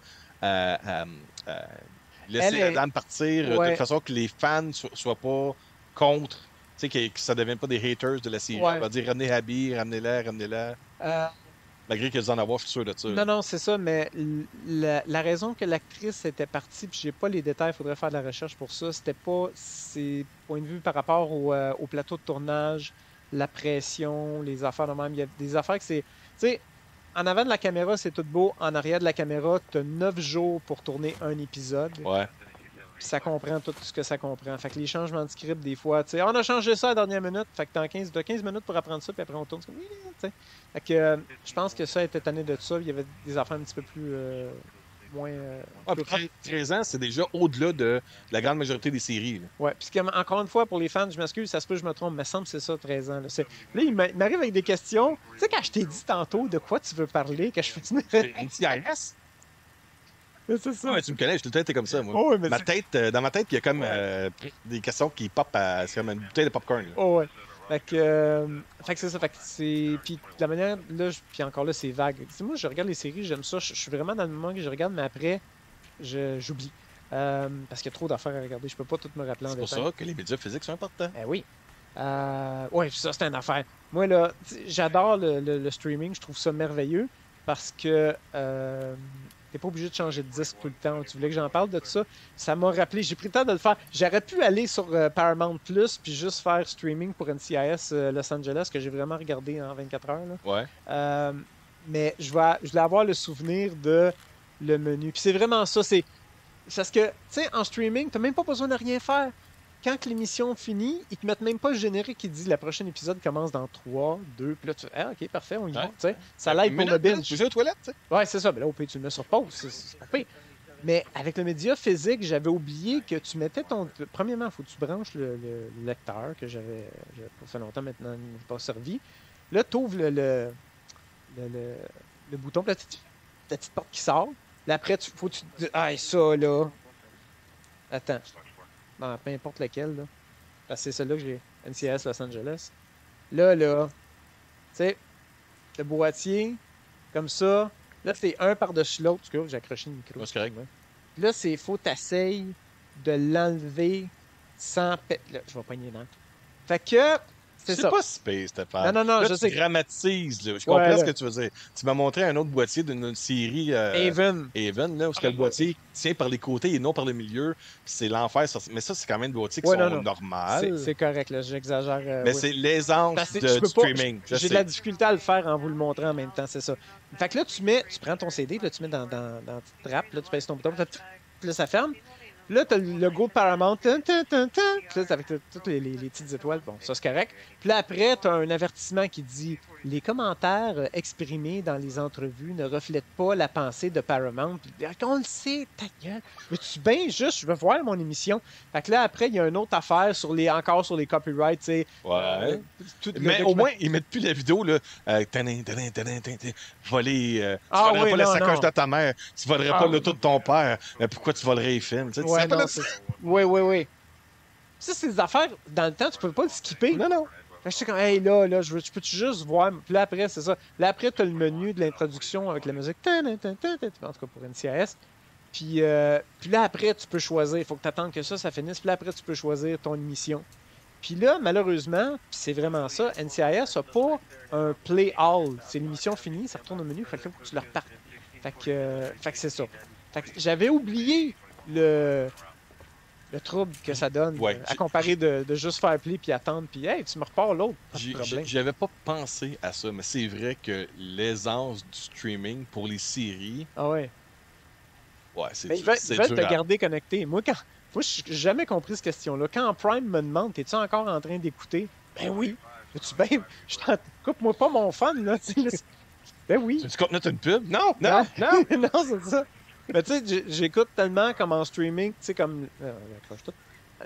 laisser Elle est- Adam partir de Ouais. façon que les fans soient pas contre, tu sais, que ça ne devienne pas des haters de la série. Ouais. On va dire ramenez Abby, ramenez-la. Euh, Malgré qu'ils en avoir, je suis sûr de ça. non, c'est ça, mais la raison que l'actrice était partie, puis j'ai pas les détails, il faudrait faire de la recherche pour ça, c'était pas ses points de vue par rapport au plateau de tournage, la pression, les affaires de même. Il y a des affaires que c'est. Tu sais, en avant de la caméra, c'est tout beau. En arrière de la caméra, tu as 9 jours pour tourner un épisode. Ouais. puis ça comprend tout ce que ça comprend. Fait que les changements de script, des fois, tu sais, on a changé ça à la dernière minute, fait que t'as 15 minutes pour apprendre ça, puis après on tourne, c'est comme, tu sais. Fait que je pense que ça était tanné de ça, il y avait des affaires un petit peu plus, moins... plus rough. 13 ans, c'est déjà au-delà de la grande majorité des séries. Là. Ouais, puis encore une fois, pour les fans, je m'excuse, ça se peut que je me trompe, mais ça me semble que c'est ça, 13 ans. Là, il m'arrive avec des questions. Tu sais, quand je t'ai dit tantôt de quoi tu veux parler, que je fais NCIS? c'est ça. Ouais, tu me connais, je tout le temps été comme ça, moi. Oh, ouais, mais Dans ma tête, il y a comme des questions qui pop c'est comme une bouteille de popcorn. Là. Oh, ouais. Fait que c'est ça. Fait que c'est. Puis la manière. Là, puis encore là, c'est vague. T'sais, moi, je regarde les séries, j'aime ça. Je suis vraiment dans le moment que je regarde, mais après, j'oublie. Parce qu'il y a trop d'affaires à regarder. Je peux pas tout me rappeler en C'est pour détail. ça que les médias physiques sont importants. Eh oui. Ouais, ça, c'est une affaire. Moi, là, j'adore le streaming. Je trouve ça merveilleux parce que t'es pas obligé de changer de disque tout le temps. Tu voulais que j'en parle de tout ça? Ça m'a rappelé. J'ai pris le temps de le faire. J'aurais pu aller sur Paramount Plus puis juste faire streaming pour NCIS Los Angeles, que j'ai vraiment regardé en 24 heures. Là. Ouais. Mais je voulais avoir le souvenir de le menu. Puis c'est vraiment ça. C'est parce que, tu sais, en streaming, t'as même pas besoin de rien faire. Quand l'émission finit, ils te mettent même pas le générique qui dit le prochain épisode commence dans 3, 2, puis là tu fais ah, ok, parfait, on y va. Tu sais, ça l'aide pour le binge. Tu es aux toilettes, tu sais. Ouais, c'est ça. Mais là, au pire, tu le mets sur pause. C'est pas pire. Mais avec le média physique, j'avais oublié que tu mettais ton. Premièrement, il faut que tu branches le lecteur que j'avais pas fait longtemps maintenant, il n'est pas servi. Là, tu ouvres le bouton, puis là, la petite porte qui sort. Là, après, faut que tu te dis ah, ça, là. Attends. Non, peu importe lequel, là. Parce que c'est celle-là que j'ai. NCIS Los Angeles. Là, tu sais, le boîtier, comme ça. Là, c'est un par-dessus l'autre. Tu vois, j'ai accroché le micro. C'est correct. Puis là, faut t'essayer de l'enlever sans... Là, je vais pogner dans. Fait que, c'est ça. C'est pas si pire, cette affaire. Non, là, je sais. Tu dramatises, là. Je comprends Ouais, ce que tu veux dire. Tu m'as montré un autre boîtier d'une série... Haven. Haven, là, où le boîtier tient par les côtés et non par le milieu. Puis c'est l'enfer. Mais ça, c'est quand même des boîtiers qui sont normales. C'est correct, là. J'exagère. Mais c'est l'aisance du streaming. J'ai de la difficulté à le faire en vous le montrant en même temps, c'est ça. Fait que là, tu prends ton CD, là, tu mets dans la petite trappe, là, tu pèses ton bouton, puis là, ça ferme. Là, tu as le logo de Paramount. Puis là, avec toutes les petites étoiles. Bon, ça, c'est correct. Puis là, après, tu as un avertissement qui dit les commentaires exprimés dans les entrevues ne reflètent pas la pensée de Paramount. Puis, on le sait, ta gueule. Mais tu bien juste, je veux voir mon émission. Fait que là, après, il y a une autre affaire encore sur les copyrights, tu sais. Ouais. Mais au moins, ils mettent plus la vidéo, là. Voler. Tu volerais pas la sacoche de ta mère. Tu volerais pas l'auto de ton père. Mais pourquoi tu volerais les films? Tu sais, Oui. Ça, c'est des affaires, dans le temps, tu peux pas le skipper. Non. Fait que j'étais comme, hey, là, je peux-tu juste voir. Puis là, après, c'est ça. Là, après, t'as le menu de l'introduction avec la musique. En tout cas, pour NCIS. Puis là, après, tu peux choisir. Il faut que tu attendes que ça finisse. Puis là, après, tu peux choisir ton émission. Puis là, malheureusement, c'est vraiment ça, NCIS n'a pas un play all. C'est l'émission finie, ça retourne au menu. Fait que là, faut que tu le repartes. Fait que c'est ça. Fait que j'avais oublié le trouble que ça donne à comparer de juste faire play puis attendre puis hey, tu me repars l'autre. J'avais pas pensé à ça, mais c'est vrai que l'aisance du streaming pour les séries. Ah ouais. Ouais, c'est Ils veulent te garder connecté. Moi, j'ai jamais compris cette question-là. Quand Prime me demande, es-tu encore en train d'écouter? Ben oui. Coupe-moi pas mon fan, là. Ben oui. Tu coupes notre une pub? Non. Non, c'est ça. Mais tu sais, j'écoute tellement comme en streaming, tu sais, comme.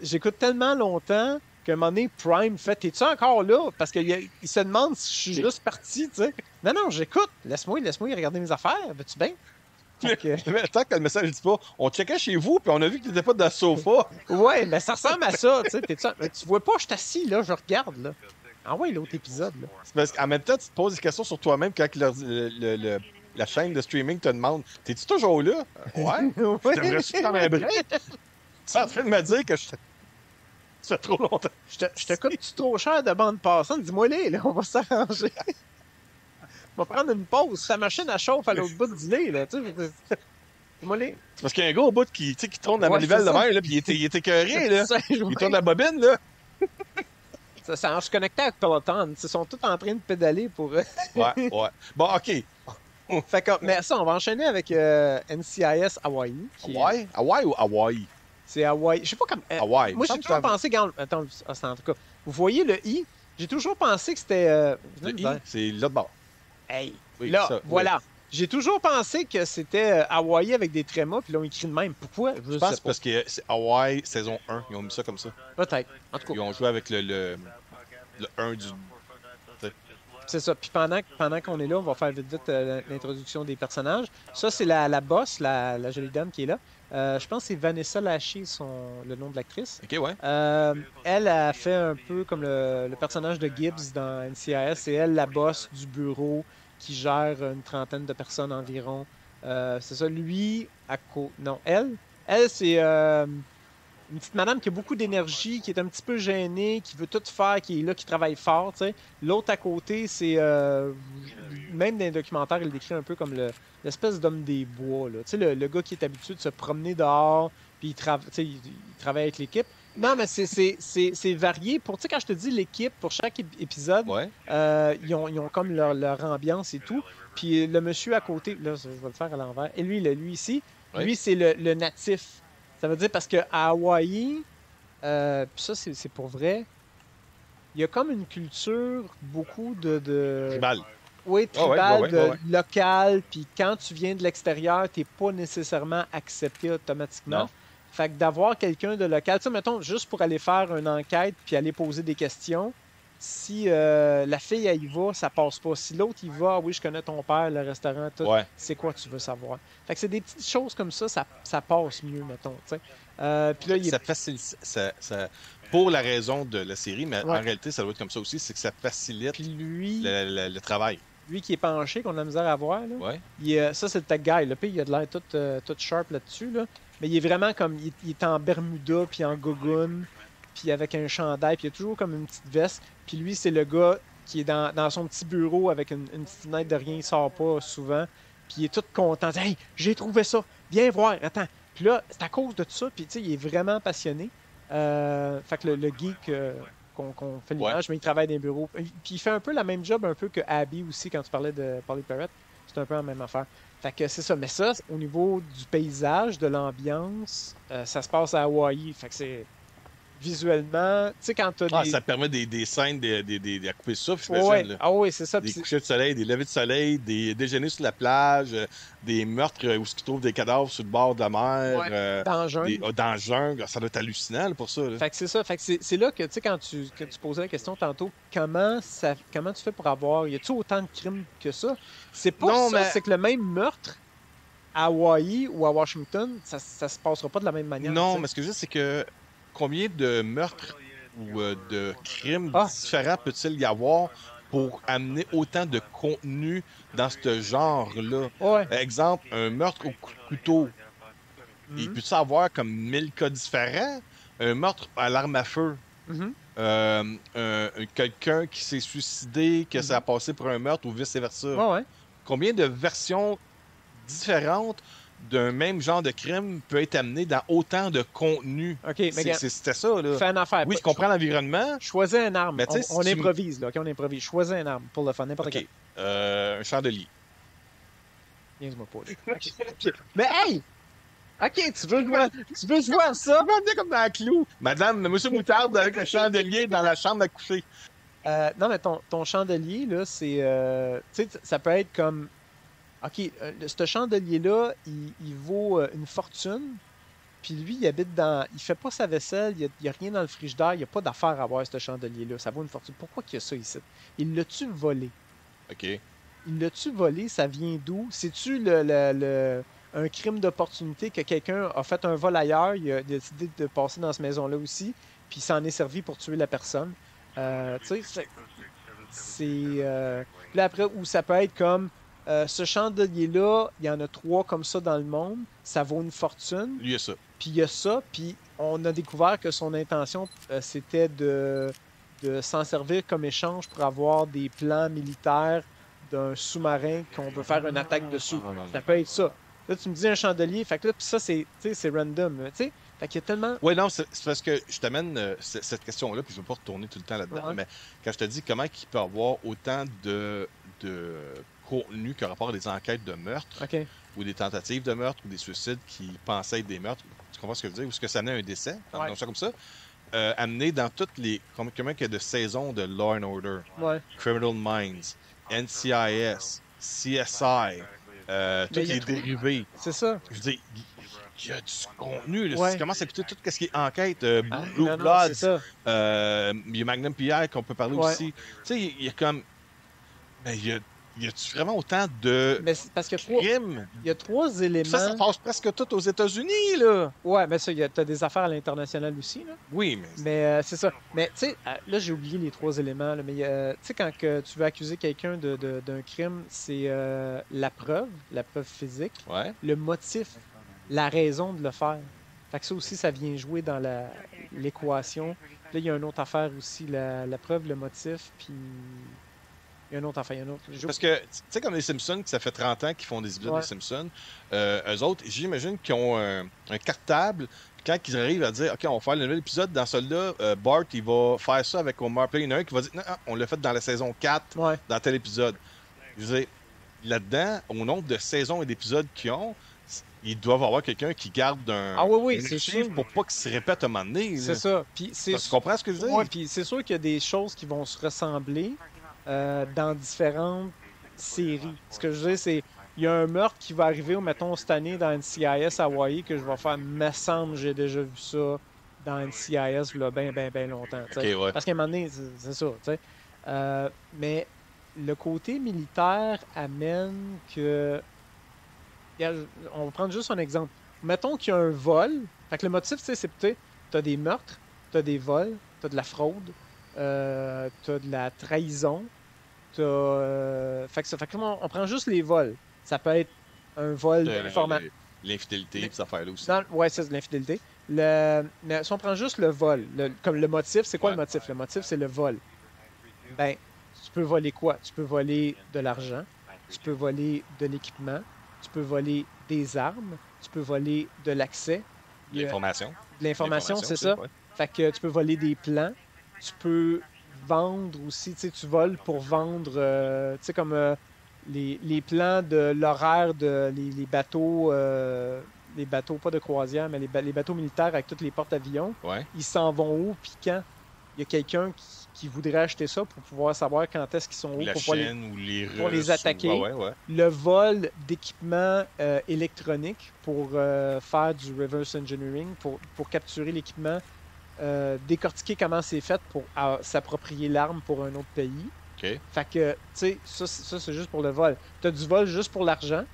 J'écoute tellement longtemps qu'à un moment donné, Prime fait t'es-tu encore là? Parce qu'il se demande si je suis juste parti, tu sais. Non, j'écoute. Laisse-moi regarder mes affaires. Veux-tu bien? Mais attends que le message dit pas, on checkait chez vous, puis on a vu que t'étais pas dans le sofa. Ouais, mais ça ressemble à ça, tu sais. Tu vois pas, je suis assis, là, je regarde, là. Ah ouais, l'autre épisode, là. C'est parce qu'en même temps, tu te poses des questions sur toi-même quand la chaîne de streaming te demande t'es-tu toujours là? Ouais. T'aimerais-tu prendre un break? Tu es en train de me dire que ça fait trop longtemps. Je te coûte-tu trop cher de bande passante? Dis-moi là, on va s'arranger. On va prendre une pause. Sa machine à chauffe à l'autre bout du nez, là. Dis-moi les. C'est parce qu'il y a un gars au bout qui tourne la manivelle de mer, là, puis il est écœuré, là. Il tourne la bobine, là. Ça, je suis connecté avec Peloton. Ils sont tous en train de pédaler pour. Ouais. Bon, OK. Fait que, mais ça, on va enchaîner avec NCIS Hawaii. Hawaii ou Hawaii? C'est Hawaii. Je sais pas comme. Hawaï. Il me Moi, j'ai semble que toujours pensé. Attends, c'est en tout cas. Vous voyez le I? J'ai toujours pensé que c'était. le I, c'est là de bord. Hey, Oui, là, ça, oui. voilà. J'ai toujours pensé que c'était Hawaii avec des trémas, puis là, on écrit de même. Pourquoi? Je pense parce que c'est Hawaii saison 1. Ils ont mis ça comme ça. Peut-être. En tout Ils cas, ont joué avec le 1 du. c'est ça. Puis pendant qu'on est là, on va faire vite vite l'introduction des personnages. Ça, c'est la boss, la jolie dame qui est là. Je pense que c'est Vanessa Lachey, le nom de l'actrice. Ok, ouais. Elle a fait un peu comme le personnage de Gibbs dans NCIS. C'est elle la boss du bureau qui gère une trentaine de personnes environ. C'est ça. Lui, non, elle, c'est une petite madame qui a beaucoup d'énergie, qui est un petit peu gênée, qui veut tout faire, qui est là, qui travaille fort, tu sais. L'autre à côté, c'est même dans les documentaires, il le décrit un peu comme l'espèce d'homme des bois, là. Tu sais, le gars qui est habitué de se promener dehors, puis tu sais, il travaille avec l'équipe. Non, mais c'est varié. Tu sais, quand je te dis l'équipe, pour chaque épisode, Ouais. ils ont comme leur ambiance et tout. Puis le monsieur à côté, là, je vais le faire à l'envers. Et lui ici, Ouais. lui, c'est le natif. Ça veut dire parce qu'à Hawaï, puis ça, c'est pour vrai, il y a comme une culture beaucoup de... Tribal. Oui, Ah ouais, tribal, ouais, ouais, ouais. local, puis quand tu viens de l'extérieur, t'es pas nécessairement accepté automatiquement. Non. Fait que d'avoir quelqu'un de local, tu sais, mettons, juste pour aller faire une enquête puis aller poser des questions, si la fille, elle y va, ça passe pas. Si l'autre, il va, ah oui, je connais ton père, le restaurant, tout, Ouais. c'est quoi tu veux savoir? Fait que c'est des petites choses comme ça passe mieux, mettons, tu sais. Puis là, il est... Ça facilite. Pour la raison de la série, mais Ouais. en réalité, ça doit être comme ça aussi, c'est que ça facilite Puis lui, le travail. lui qui est penché, qu'on a la misère à voir, là, Ouais. ça, c'est le tech guy. Là. Puis il a de l'air tout sharp là-dessus, là. Mais il est vraiment comme... Il est en Bermuda, puis en gogoon, puis avec un chandail, puis il a toujours comme une petite veste. Puis lui, c'est le gars qui est dans son petit bureau avec une petite fenêtre de rien, il sort pas souvent. Puis il est tout content. Hey, j'ai trouvé ça. Viens voir, attends. Puis là, c'est à cause de tout ça. Puis tu sais, il est vraiment passionné. Fait que le geek qu'on fait Ouais. l'image, mais il travaille dans les bureaux. Puis il fait un peu la même job un peu que Abby aussi quand tu parlais de Polly Parrott. C'est un peu la même affaire. Fait que c'est ça. Mais ça, au niveau du paysage, de l'ambiance, ça se passe à Hawaï. Fait que c'est visuellement, tu sais, quand t'as Ah, des... ça permet des scènes à couper le souffle, Ouais, j'imagine. Là. ah ouais, c'est ça. Des Puis couchers de soleil, des levées de soleil, des déjeuners sur la plage, des meurtres où ils trouvent des cadavres sur le bord de la mer, ouais, dans le jungle. dans le jungle. Ça doit être hallucinant là, pour ça. Là. Fait que c'est ça. Fait que c'est là que, tu sais, quand tu posais la question tantôt, comment tu fais pour avoir... Y a-tu autant de crimes que ça? C'est pas Non, ça, mais c'est que le même meurtre à Hawaï ou à Washington, ça se passera pas de la même manière. non, tu sais. mais ce que je dis, c'est que combien de meurtres ou de crimes Ah, différents peut-il y avoir pour amener autant de contenu dans ce genre-là? ouais. Exemple, un meurtre au couteau. Il Mhm, peut-tu avoir comme 1000 cas différents? Un meurtre à l'arme à feu. mhm, Quelqu'un qui s'est suicidé, que ça a mhm. passé pour un meurtre ou vice-versa. Ouais, ouais. Combien de versions différentes d'un même genre de crime peut être amené dans autant de contenu? OK, mais regarde, C'était ça, là. fais une affaire. Oui, je comprends l'environnement, Choisis une arme. mais tu sais, si On tu... improvise, là. OK, on improvise. Choisis une arme pour le fun, n'importe OK. quel. Un chandelier. Niaise-moi pas, là. Mais hey! OK, tu veux jouer à ça? Ça va bien comme dans la clou. Madame, Monsieur Moutarde avec le chandelier dans la chambre à coucher. Non, mais ton chandelier, là, c'est... tu sais, ça peut être comme... OK, ce chandelier-là, il vaut une fortune. Puis lui, il habite dans... Il fait pas sa vaisselle, il y a rien dans le frigidaire, il n'y a pas d'affaire à avoir ce chandelier-là. Ça vaut une fortune. Pourquoi qu'il y a ça ici? Il l'a-tu volé? OK. Il l'a-tu volé? Ça vient d'où? C'est-tu un crime d'opportunité que quelqu'un a fait un vol ailleurs, il a décidé de passer dans cette maison-là aussi, puis il s'en est servi pour tuer la personne? Tu sais, puis là, après, ou ça peut être comme ce chandelier-là, il y en a 3 comme ça dans le monde, ça vaut une fortune, Lui, il y a ça. puis il y a ça, puis on a découvert que son intention, c'était de s'en servir comme échange pour avoir des plans militaires d'un sous-marin qu'on veut faire une attaque dessus. Ça peut être ça. Là, tu me dis un chandelier, fait que là, puis ça, c'est random, tu sais. Fait qu'il y a tellement... Oui, non, c'est parce que je t'amène cette question-là, puis je ne veux pas retourner tout le temps là-dedans, Ouais. mais quand je te dis comment il peut y avoir autant de contenu qui a rapport à des enquêtes de meurtre OK. ou des tentatives de meurtre ou des suicides qui pensaient être des meurtres. Tu comprends ce que je veux dire? Ou ce que ça amenait à un décès, Ouais. dans ça comme ça. Amené dans toutes les. Comment qu'il y a de saisons de Law and Order, Ouais. Criminal Minds, NCIS, CSI, Mais tous il y a les trop- dérivés. C'est ça. Je veux dire, il y a du contenu. Là. Si Ouais. tu commences à écouter tout ce qui est enquête, Ah, Blue non, Bloods, c'est ça. il y a Magnum PI qu'on peut parler Ouais. aussi. Tu sais, il y a comme. Ben, y a-tu vraiment autant de Mais c'est parce qu'il y a crimes? il y a trois Ça éléments. passe presque tout aux États-Unis, là. Ouais, mais ça, t'as des affaires à l'international aussi, là. Oui, mais. Mais c'est ça. Mais tu sais, là, j'ai oublié les trois éléments, là, mais tu sais, quand que tu veux accuser quelqu'un d'un crime, c'est la preuve physique, Ouais. le motif, la raison de le faire. Fait que ça aussi, ça vient jouer dans l'équation. Là, il y a une autre affaire aussi, la preuve, le motif, puis il y a une autre affaire, il y a une autre. Parce que, tu sais, comme les Simpsons, que ça fait 30 ans qu'ils font des épisodes Ouais. des Simpsons, eux autres, j'imagine qu'ils ont un cartable. Quand ils arrivent à dire, OK, on va faire le nouvel épisode, dans celui-là, Bart, il va faire ça avec Homer. Puis il y en a un qui va dire, non, non, on l'a fait dans la saison 4, Ouais. dans tel épisode. Je veux dire, là-dedans, au nombre de saisons et d'épisodes qu'ils ont, ils doivent avoir quelqu'un qui garde un. Ah oui, un c'est archive sûr. pour pas qu'il se répète à un moment donné. C'est là. ça. Puis c'est Tu comprends ce que je veux dire? Ouais, puis c'est sûr qu'il y a des choses qui vont se ressembler dans différentes séries. Ce que je veux dire, c'est il y a un meurtre qui va arriver, mettons, cette année dans NCIS Hawaii que je vais faire, me semble, j'ai déjà vu ça dans NCIS là, bien longtemps. tu sais. OK, ouais. Parce qu'à un moment donné, c'est ça. tu sais. Mais le côté militaire amène que. Regarde, on va prendre juste un exemple. Mettons qu'il y a un vol. Fait que le motif, tu sais, c'est peut-être, t'as des meurtres, t'as des vols, t'as de la fraude, t'as de la trahison, Fait que on prend juste les vols. Ça peut être un vol d'information. L'infidélité, Le- ces affaires-là aussi. Ouais, c'est de l'infidélité. Mais si on prend juste le vol, comme le motif, c'est quoi Ouais. le motif? Le motif, c'est le vol. Ben, tu peux voler quoi? Tu peux voler de l'argent, tu peux voler de l'équipement, tu peux voler des armes, tu peux voler de l'accès. Il y a L'information. de l'information, c'est ça. Ouais. Fait que tu peux voler des plans, tu peux vendre aussi, tu sais, tu voles pour vendre, tu sais, comme les plans de l'horaire de les bateaux, pas de croisière, mais les bateaux militaires avec toutes les porte-avions, Ouais. ils s'en vont où, puis quand? Il y a quelqu'un qui voudrait acheter ça pour pouvoir savoir quand est-ce qu'ils sont où, La pour pas les... Chine ou les Russes. pour les attaquer. Ouais, ouais. Le vol d'équipements électroniques pour faire du reverse engineering, pour capturer l'équipement, décortiquer comment c'est fait pour s'approprier l'arme pour un autre pays. OK. Fait que, tu sais, ça c'est juste pour le vol. T'as du vol juste pour l'argent.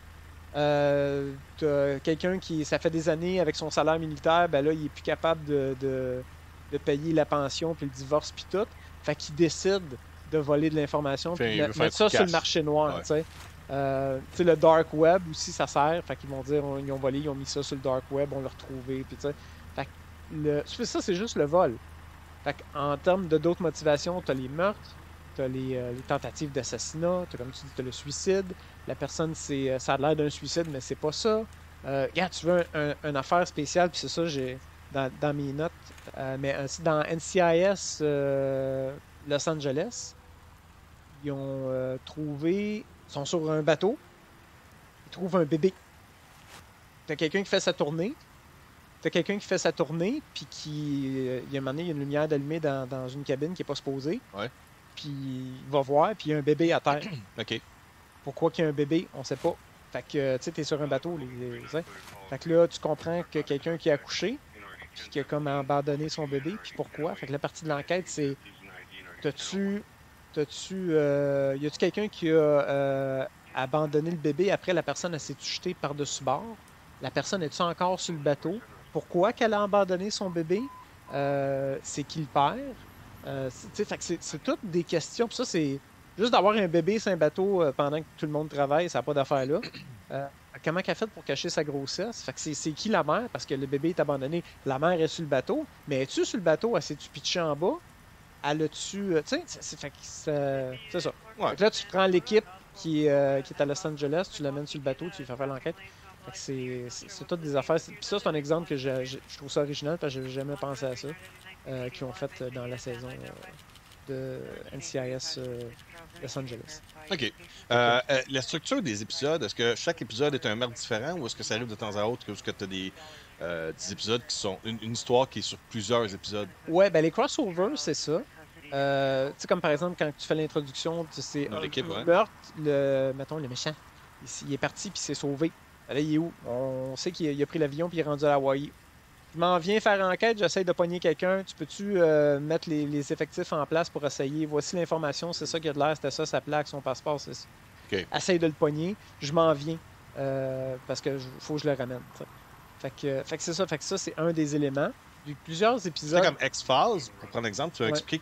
T'as quelqu'un qui, ça fait des années avec son salaire militaire, ben là, il est plus capable de payer la pension, puis le divorce, puis tout. Fait qu'il décide de voler de l'information, Fait, puis il veut mettre faire ça du sur le cash. marché noir, Ouais. tu sais. Tu sais, le dark web aussi, ça sert. Fait qu'ils vont dire, ils ont volé, ils ont mis ça sur le dark web, on l'a retrouvé, puis tu sais. Fait que ça, c'est juste le vol. Fait qu'en termes de d'autres motivations, t'as les meurtres, t'as les tentatives d'assassinat, t'as, comme tu dis, t'as le suicide. La personne, ça a l'air d'un suicide, mais c'est pas ça. Regarde, tu veux une affaire spéciale, puis c'est ça, j'ai dans mes notes. Mais dans NCIS Los Angeles, ils ont trouvé. Ils sont sur un bateau. Ils trouvent un bébé. T'as quelqu'un qui fait sa tournée. Puis il y a un moment donné, il y a une lumière d'allumée dans une cabine qui n'est pas supposée. Ouais. Puis il va voir, puis il y a un bébé à terre. OK. Pourquoi qu'il y a un bébé, on sait pas. Fait que, tu sais, t'es sur un bateau. Tu sais. Fait que là, tu comprends que quelqu'un qui a accouché, puis qui a comme abandonné son bébé, puis pourquoi. Fait que la partie de l'enquête, c'est y a-tu quelqu'un qui a abandonné le bébé après la personne, elle s'est jetée par-dessus bord? La personne est-tu encore sur le bateau? Pourquoi qu'elle a abandonné son bébé? C'est qui le père? Fait que c'est toutes des questions. Puis ça, c'est juste d'avoir un bébé sur un bateau pendant que tout le monde travaille, ça n'a pas d'affaire là. Comment qu'elle a fait pour cacher sa grossesse? Fait que c'est qui la mère? Parce que le bébé est abandonné. La mère est sur le bateau. Mais es-tu sur le bateau? Elle s'est-tu pitchée en bas? Elle a-tu... tu sais, fait que c'est ça. Ouais. Fait que là, tu prends l'équipe qui est à Los Angeles, tu l'amènes sur le bateau, tu lui fais faire l'enquête. Fait que c'est toutes des affaires. Puis ça, c'est un exemple que je trouve ça original parce que j'avais jamais pensé à ça. Qu'ils ont fait dans la saison de NCIS Los Angeles. OK. La structure des épisodes, est-ce que chaque épisode est un meurtre différent ou est-ce que ça arrive de temps à autre que tu as des épisodes qui sont une histoire qui est sur plusieurs épisodes? Ouais, ben les crossovers, c'est ça. Tu sais, comme par exemple, quand tu fais l'introduction, c'est Dans un l'équipe, ouais. meurtre, mettons, le méchant, il est parti puis il s'est sauvé. Ben là, il est où? On sait qu'il a pris l'avion puis il est rendu à Hawaï. Je m'en viens faire enquête, j'essaie de pogner quelqu'un. Tu peux-tu mettre les effectifs en place pour essayer? Voici l'information, c'est ça qu'il y a de l'air, c'était ça, sa plaque, son passeport, c'est ça. OK. Essaye de le pogner. Je m'en viens parce que faut que je le ramène. T'sais. Fait que c'est ça. Fait que ça, c'est un des éléments. Puis plusieurs C'est épisodes. comme X-Files, pour prendre exemple, tu as Ouais. expliqué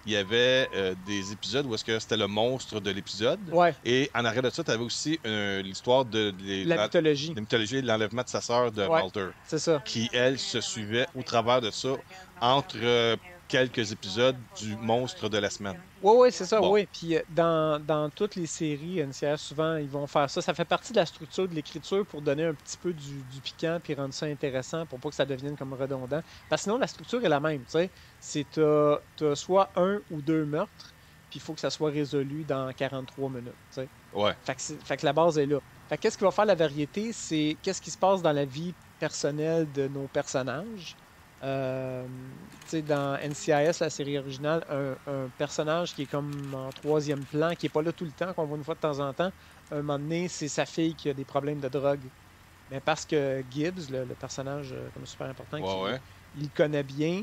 qu'il y avait des épisodes où est-ce que c'était le monstre de l'épisode. Ouais, Et en arrière de ça, tu avais aussi l'histoire la mythologie. la mythologie de l'enlèvement de sa sœur de Ouais. Walter, C'est ça. qui, elle, se suivait au travers de ça entre quelques épisodes du monstre de la semaine. Ouais, c'est ça, Bon. oui. Puis dans toutes les séries NCIS, souvent, ils vont faire ça. Ça fait partie de la structure de l'écriture pour donner un petit peu du piquant puis rendre ça intéressant pour pas que ça devienne comme redondant. Parce que sinon, la structure est la même, tu sais. C'est t'as soit un ou deux meurtres, puis il faut que ça soit résolu dans 43 minutes, tu sais. Ouais. Fait que la base est là. Fait que qu'est-ce qui va faire la variété, c'est qu'est-ce qui se passe dans la vie personnelle de nos personnages. Tu sais, dans NCIS, la série originale, un personnage qui est comme en troisième plan, qui est pas là tout le temps, qu'on voit une fois de temps en temps, un moment donné, c'est sa fille qui a des problèmes de drogue. Mais parce que Gibbs, le personnage comme super important, Ouais. il le connaît bien,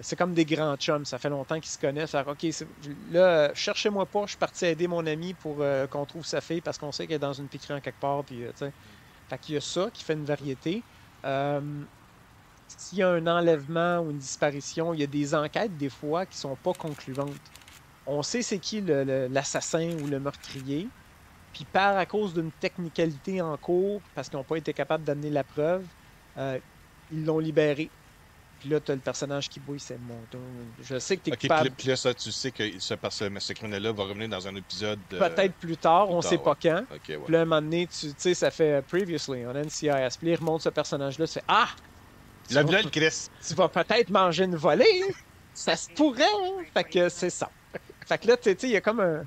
c'est comme des grands chums, ça fait longtemps qu'ils se connaissent. Fait, OK, là, cherchez-moi pas, je suis parti aider mon ami pour qu'on trouve sa fille parce qu'on sait qu'elle est dans une piquerie en quelque part. Puis, tu sais. Fait qu'il y a ça qui fait une variété. Euh, S'il y a un enlèvement ou une disparition, il y a des enquêtes des fois qui sont pas concluantes. On sait c'est qui l'assassin ou le meurtrier, puis par à cause d'une technicalité en cours, parce qu'ils n'ont pas été capables d'amener la preuve, ils l'ont libéré. Puis là, tu as le personnage qui bouille, c'est mon tour. Je sais que tu es OK, coupable. puis là, ça, tu sais que ce criminel-là va revenir dans un épisode. Peut-être plus tard, on sait pas quand. OK, ouais. Puis là, un moment donné, tu sais, ça fait Previously on NCIS. Puis là, il remonte ce personnage-là, tu fais Ah! La violette, Chris. Tu vas peut-être manger une volée, hein? Ça se pourrait, hein? Fait que c'est ça. Fait que là, tu sais, il y a comme un.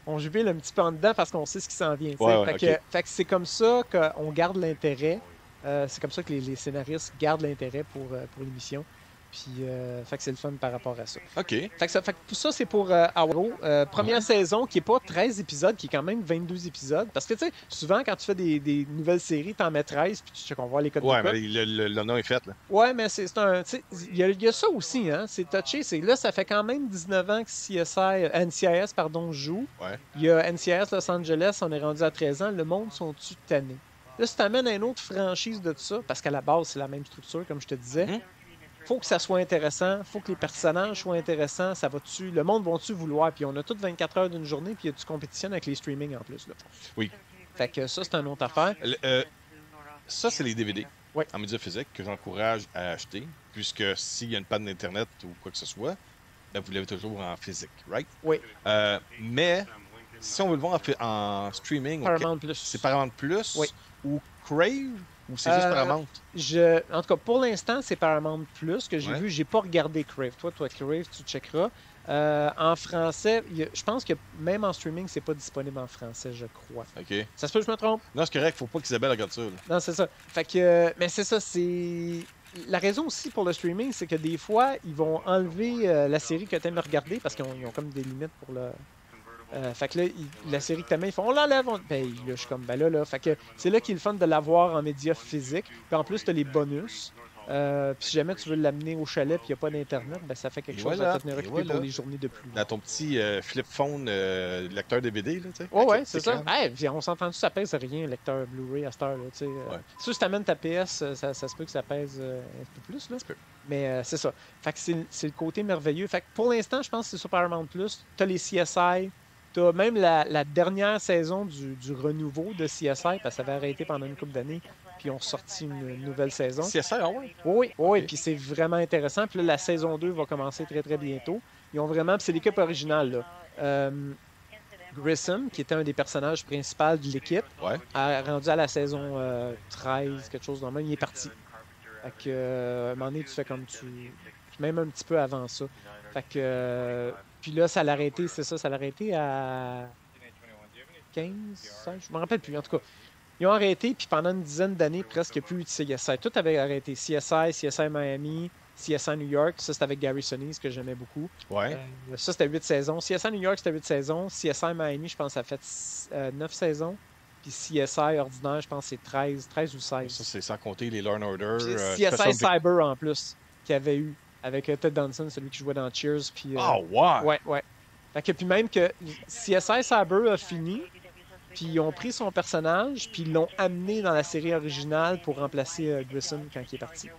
On jubile un petit peu en dedans parce qu'on sait ce qui s'en vient. Tu sais. Ouais, Fait que c'est comme ça qu'on garde l'intérêt. C'est comme ça que les scénaristes gardent l'intérêt pour l'émission. Puis, fait que c'est le fun par rapport à ça. OK. Fait que tout ça, c'est pour Arrow. Première saison qui est pas 13 épisodes, qui est quand même 22 épisodes. Parce que, tu sais, souvent, quand tu fais des nouvelles séries, t'en mets 13, puis tu sais qu'on voit les codes Ouais, de mais le nom est fait, là. Ouais, mais c'est un. Tu sais, il y a ça aussi, hein. C'est touché. Là, ça fait quand même 19 ans que NCIS, pardon, joue. Ouais. Il y a NCIS Los Angeles, on est rendu à 13 ans. Le monde sont-tu tannés? Là, si t'amènes une autre franchise de ça, parce qu'à la base, c'est la même structure, comme je te disais, faut que ça soit intéressant, faut que les personnages soient intéressants, ça va-tu, le monde va-tu vouloir, puis on a toutes 24 heures d'une journée, puis il y a du compétition avec les streamings en plus, là. Oui. Fait que ça, c'est une autre affaire. Ça, c'est les DVD Ouais. en média physique que j'encourage à acheter, puisque s'il y a une panne d'Internet ou quoi que ce soit, ben, vous l'avez toujours en physique, right? Oui, Mais si on veut le voir en streaming, Paramount Plus. c'est Paramount Plus Oui. ou Crave ou c'est juste Paramount? En tout cas, pour l'instant, c'est Paramount Plus que j'ai Ouais. vu. J'ai pas regardé Crave. Toi, Crave, tu checkeras. En français, je pense que même en streaming, c'est pas disponible en français, je crois. OK. Ça se peut que je me trompe? Non, c'est correct, faut pas qu'Isabelle regarde ça. Là. Non, c'est ça. Fait que, mais c'est ça, c'est. La raison aussi pour le streaming, c'est que des fois, ils vont enlever la série que tu aimes regarder parce qu'ils ont comme des limites pour le. Fait que là, la série que t'aimes, ils font on l'enlève. Ben, là, je suis comme, ben là. Fait que c'est là qu'il est le fun de l'avoir en média physique. Puis en plus, t'as les bonus. Puis si jamais tu veux l'amener au chalet puis il n'y a pas d'internet, ben ça fait quelque chose à te tenir occupé pour les journées de pluie. Dans ton petit flip phone lecteur DVD, là, tu sais. Ouais, c'est ça. Hey, on s'entend ça pèse rien, lecteur Blu-ray à cette heure, là, tu sais. Si tu amènes ta PS, ça se peut que ça pèse un peu plus, là. Mais c'est ça. Fait que c'est le côté merveilleux. Fait que pour l'instant, je pense que c'est sur Paramount+. T'as les CSI, t'as même la dernière saison du renouveau de CSI, parce que ça avait arrêté pendant une couple d'années, puis ils ont sorti une nouvelle saison. CSI, ah ouais? Oui, okay. Puis c'est vraiment intéressant. Puis là, la saison 2 va commencer très, très bientôt. Ils ont vraiment... Puis c'est l'équipe originale, là. Grissom, qui était un des personnages principaux de l'équipe, a rendu à la saison 13, quelque chose de même, il est parti. Fait que, à un moment donné, tu fais comme tu... Même un petit peu avant ça. Fait que, puis là, ça l'a arrêté, c'est ça, ça l'a arrêté à 15, 16, je me rappelle plus, en tout cas. Ils ont arrêté, puis pendant une dizaine d'années, presque plus de CSI. Tout avait arrêté. CSI, CSI Miami, CSI New York. Ça, c'était avec Gary Sinise, que j'aimais beaucoup. Ouais. Ça, c'était 8 saisons. CSI New York, c'était 8 saisons. CSI Miami, je pense, ça a fait 9 saisons. Puis CSI ordinaire, je pense, c'est 13 ou 16. Ça, c'est sans compter les Law and Order. Puis CSI Cyber, en plus, qu'il y avait eu, avec Ted Danson, celui qui jouait dans Cheers. Puis, Ah, ouais! ouais, ouais. Fait que, puis même que CSI Cyber a fini, puis ils ont pris son personnage, puis ils l'ont amené dans la série originale pour remplacer Grissom quand il est parti.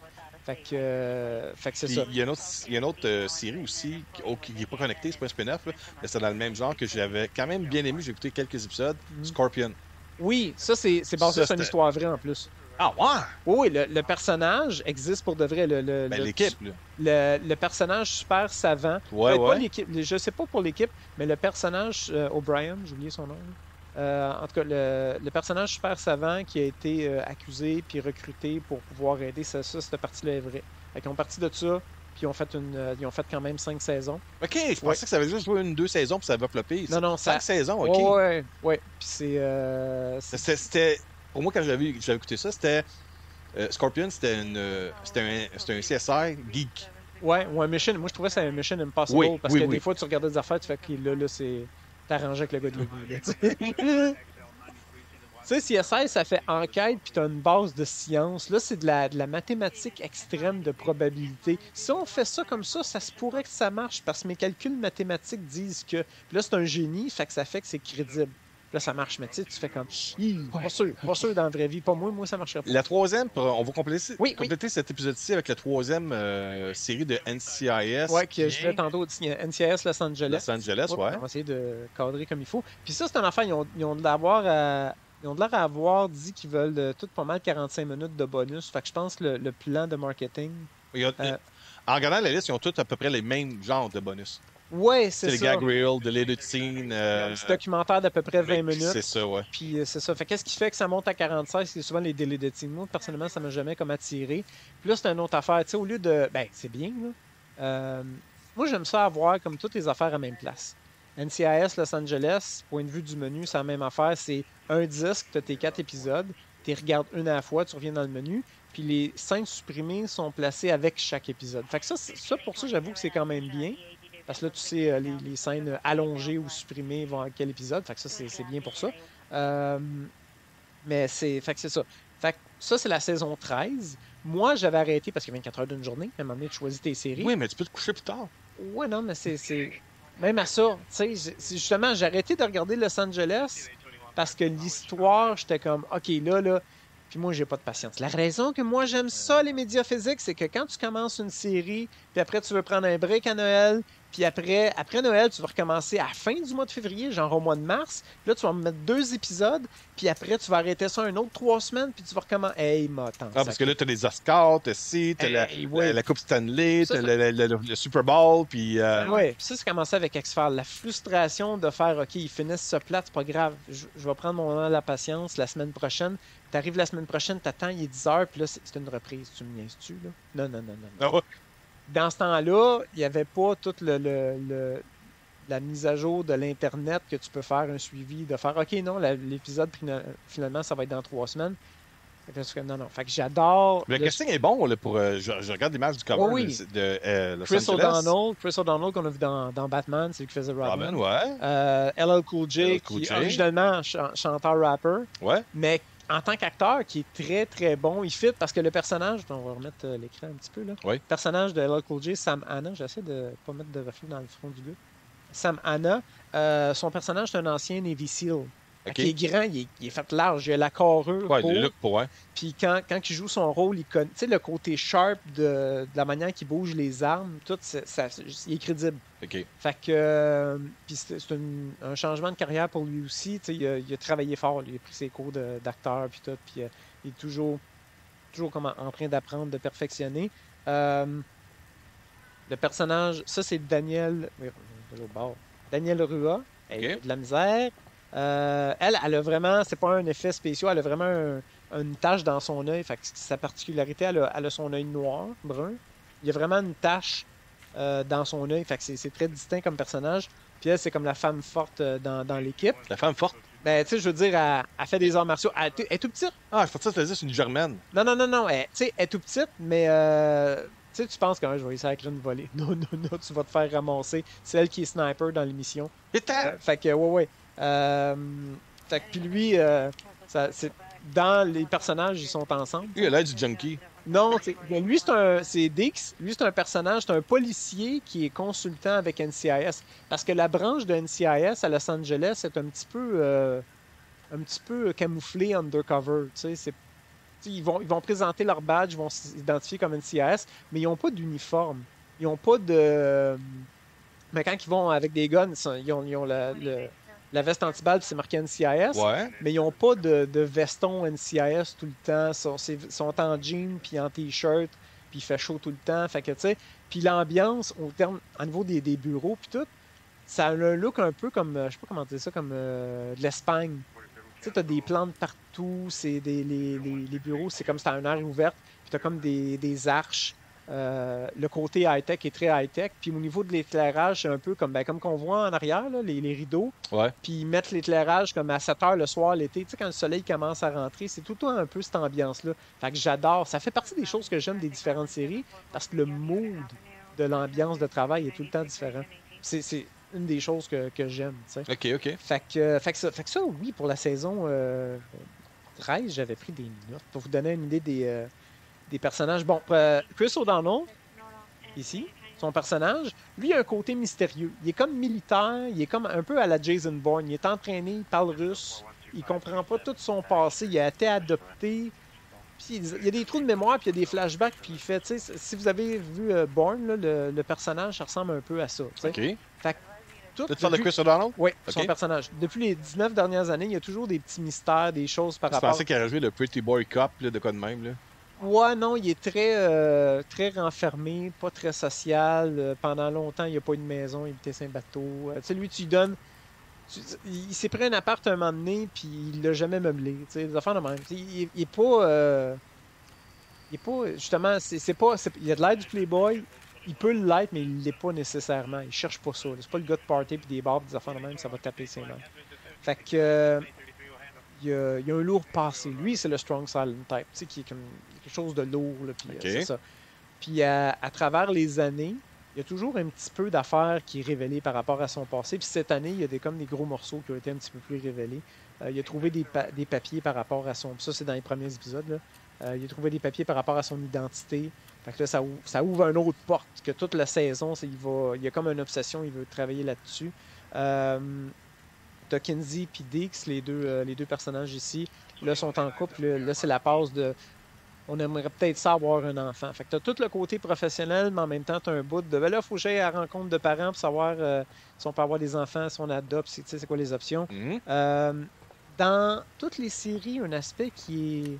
Fait que c'est Puis ça. il y a une autre série aussi qui n'est pas connectée, c'est pas un spin-off, là, mais c'est dans le même genre que j'avais quand même bien aimé. J'ai écouté quelques épisodes. Scorpion. Oui, ça, c'est basé Ça, sur une c'était- histoire vraie en plus. Ah, ouais! Oui, le personnage existe pour de vrai. Ben, l'équipe, là. Le personnage super savant. Ouais, Peut-être pas ouais. l'équipe, je sais pas pour l'équipe, mais le personnage O'Brien, j'ai oublié son nom. En tout cas, le personnage super savant qui a été accusé puis recruté pour pouvoir aider, cette partie-là est vraie. Fait qu'ils ont parti de ça, puis ils ont fait quand même 5 saisons. Ok, je pensais que ça avait juste joué 2 saisons puis ça va flopper. Non, non, 5 saisons, ok. Ouais, ouais. Puis C'était. Pour moi, quand j'avais écouté ça, c'était. Scorpion, c'était un CSI geek. Ouais, ou un Mission. Moi, je trouvais que c'était un Mission Impossible Oui, parce oui, que oui. des fois, tu regardais des affaires, tu fais que là, c'est. T'arrangeais avec le gars de l'ennemi, là, tu sais. Tu sais, CSI, ça fait enquête, puis tu as une base de science. Là, c'est de la mathématique extrême de probabilité. Si on fait ça comme ça se pourrait que ça marche, parce que mes calculs mathématiques disent que. Puis là, c'est un génie, fait que c'est crédible. Puis là, ça marche, mais tu sais, tu fais comme. Pas sûr dans la vraie vie. Pas moi, ça marcherait pas. La troisième, on va compléter, Oui. cet épisode-ci avec la troisième série de NCIS. Ouais, que je disais tantôt, NCIS Los Angeles. Los Angeles, ouais. On va essayer de cadrer comme il faut. Puis ça, c'est un affaire, ils ont de l'avoir ils ont de l'air à avoir dit qu'ils veulent tout pas mal 45 minutes de bonus. Fait que je pense que le plan de marketing. En regardant la liste, ils ont tous à peu près les mêmes genres de bonus. Ouais, C'est c'est les ça. gag reels, de l'edit scene. C'est documentaire d'à peu près 20 minutes. C'est ça, ouais. Puis c'est ça. Fait qu'est-ce qui fait que ça monte à 45? C'est souvent les délais de team. Moi, personnellement, ça m'a jamais comme attiré. Puis là, c'est une autre affaire. Tu sais, au lieu de. Ben, c'est bien, là. Moi, j'aime ça avoir comme toutes les affaires à même place. NCIS Los Angeles, point de vue du menu, c'est la même affaire. C'est un disque, tu as tes 4 épisodes, tu les regardes une à la fois, tu reviens dans le menu, puis les scènes supprimées sont placées avec chaque épisode. Fait que ça pour ça, j'avoue que c'est quand même bien. Parce que là, tu sais, les scènes allongées ou supprimées vont à quel épisode. Fait que ça, c'est bien pour ça. Mais fait que c'est ça. Fait que ça, c'est la saison 13. Moi, j'avais arrêté parce qu'il y a 24 heures d'une journée. À un moment donné, tu choisis tes séries. Oui, mais tu peux te coucher plus tard. Ouais, non, mais c'est. Même à ça, tu sais, justement, j'ai arrêté de regarder Los Angeles parce que l'histoire, j'étais comme, OK, là. Puis moi, j'ai pas de patience. La raison que moi, j'aime ça, les médias physiques, c'est que quand tu commences une série, puis après, tu veux prendre un break à Noël, puis après Noël, tu vas recommencer à la fin du mois de février, genre au mois de mars. Puis là, tu vas me mettre 2 épisodes, puis après, tu vas arrêter ça un autre 3 semaines, puis tu vas recommencer. Hey, m'attends. Ah, parce que là, t'as les Oscars, t'as la Coupe Stanley, t'as le Super Bowl, puis... Oui, puis ça commencé avec X-Files. La frustration de faire, OK, ils finissent ce plat, c'est pas grave, je vais prendre mon temps de la patience la semaine prochaine. T'arrives la semaine prochaine, t'attends, il est 10 heures, puis là, c'est une reprise. Tu me niaises-tu, là? Non. Ah ouais. Dans ce temps-là, il n'y avait pas toute la mise à jour de l'Internet que tu peux faire un suivi, de faire, OK, non, l'épisode, finalement, ça va être dans 3 semaines. Non. Fait que j'adore. Le casting est bon, là, pour. Je regarde l'image du cover de Los Chris O'Donnell qu'on a vu dans Batman, c'est lui qui faisait Robin. Ouais. LL Cool J, qui est originellement chanteur-rapper. Ouais. Mais en tant qu'acteur, qui est très, très bon, il fit parce que le personnage, on va remettre l'écran un petit peu, là. Oui. Le personnage de LL Cool J, Sam Hanna, j'essaie de pas mettre de reflet dans le front du gars. Sam Hanna, son personnage, c'est un ancien Navy SEAL. Okay. Il est grand, il est fait large, il a la carrure. Ouais, le look pour ouais. Puis quand il joue son rôle, il connaît, tu sais, le côté sharp de la manière qu'il bouge les armes, tout, il est crédible. OK. Fait que, puis c'est un changement de carrière pour lui aussi. Tu sais, il a travaillé fort, il a pris ses cours d'acteur, puis tout, puis il est toujours comme en train d'apprendre, de perfectionner. Le personnage, ça c'est Daniel. Oui, de l'autre bord. Daniel Rua, elle a de la misère. Elle a vraiment, c'est pas un effet spécial, elle a vraiment une tache dans son œil. Fait que sa particularité, elle a son œil noir, brun. Il y a vraiment une tache dans son œil. Fait que c'est très distinct comme personnage. Puis elle, c'est comme la femme forte dans l'équipe. La femme forte. Ben, tu sais, je veux dire, elle fait des arts martiaux. Elle est tout petite. Ah, je pensais que tu faisais c'est une Germaine. Non, non, non, non. Tu sais, elle est tout petite, mais tu sais, tu penses quand même, je vais essayer avec une volée. Non, non, non, tu vas te faire ramasser. C'est elle qui est sniper dans l'émission. Fait que, ouais, ouais. Fait que, puis lui, dans les personnages, ils sont ensemble. Lui, il a l'air du junkie. Non, ben, lui, c'est Dix. Lui, c'est un personnage, c'est un policier qui est consultant avec NCIS. Parce que la branche de NCIS à Los Angeles est un petit peu camouflé undercover. Tu sais, ils vont présenter leur badge, ils vont s'identifier comme NCIS, mais ils n'ont pas d'uniforme. Ils n'ont pas de. Mais quand ils vont avec des guns, ils ont la veste antiballe, puis c'est marqué NCIS, Ouais. mais ils n'ont pas de veston NCIS tout le temps. Ils sont en jean, puis en t-shirt, puis il fait chaud tout le temps. Fait que, tu sais, puis l'ambiance, au niveau des bureaux, puis tout, ça a un look un peu comme, je sais pas comment dire ça, comme de l'Espagne. Tu sais, t'as des plantes partout, les bureaux, c'est comme si t'as une aire ouverte, puis t'as comme des arches. Le côté high-tech est très high-tech. Puis au niveau de l'éclairage, c'est un peu comme, ben, comme qu'on voit en arrière, là, les rideaux. Ouais. Puis ils mettent l'éclairage comme à 7 heures le soir, l'été. Tu sais, quand le soleil commence à rentrer, c'est tout le temps un peu cette ambiance-là. Fait que j'adore. Ça fait partie des choses que j'aime des différentes séries parce que le mood de l'ambiance de travail est tout le temps différent. C'est une des choses que j'aime, tu sais. OK, OK. Fait que ça, oui, pour la saison 13, j'avais pris des notes pour vous donner une idée des personnages. Bon, Chris O'Donnell, ici, son personnage, lui, il a un côté mystérieux. Il est comme militaire, il est comme un peu à la Jason Bourne. Il est entraîné, il parle russe, il comprend pas tout son passé, il a été adopté. Puis il y a des trous de mémoire, puis il y a des flashbacks, puis il fait, tu sais, si vous avez vu Bourne, là, le personnage, ça ressemble un peu à ça. Tu sais. OK. Fait que tout, Tu parles de Chris O'Donnell? oui, OK. son personnage. Depuis les 19 dernières années, il y a toujours des petits mystères, des choses par Je rapport. pensais qu'il aurait joué le Pretty Boy Cop, là, de quoi de même, là. Ouais, non, il est très renfermé, pas très social. Pendant longtemps, il n'a pas eu de maison, il habitait Saint-Bateau. Tu sais, lui, tu lui donnes. Il s'est pris un appart un moment donné, puis il l'a jamais meublé. Tu sais, des affaires de même. Tu sais, il est pas. Il est pas. Justement, c'est pas. Il a de l'air du Playboy. Il peut l'être, mais il l'est pas nécessairement. Il cherche pas ça. C'est pas le gars de party puis des bars pis des affaires de même, ça va taper ses mains. Fait que. Il y a un lourd passé. Lui, c'est le strong silent type, tu sais, qui est comme quelque chose de lourd, là, puis OK. c'est ça. Puis à travers les années, il y a toujours un petit peu d'affaires qui est révélé par rapport à son passé. Puis cette année, il y a comme des gros morceaux qui ont été un petit peu plus révélés. Il a trouvé des papiers par rapport à son. Ça, c'est dans les premiers épisodes, là. Il a trouvé des papiers par rapport à son identité. Fait que là, ça ouvre une autre porte. Que toute la saison, il y a comme une obsession, il veut travailler là-dessus. T'as Kinsey et Dix, les deux personnages ici. Là, sont en couple. Là, c'est la passe de. On aimerait peut-être ça avoir un enfant. Fait que t'as tout le côté professionnel, mais en même temps, t'as un bout de. Ben là, il faut que j'aille à la rencontre de parents pour savoir si on peut avoir des enfants, si on adopte, c'est quoi les options. Mhm. Dans toutes les séries, un aspect qui est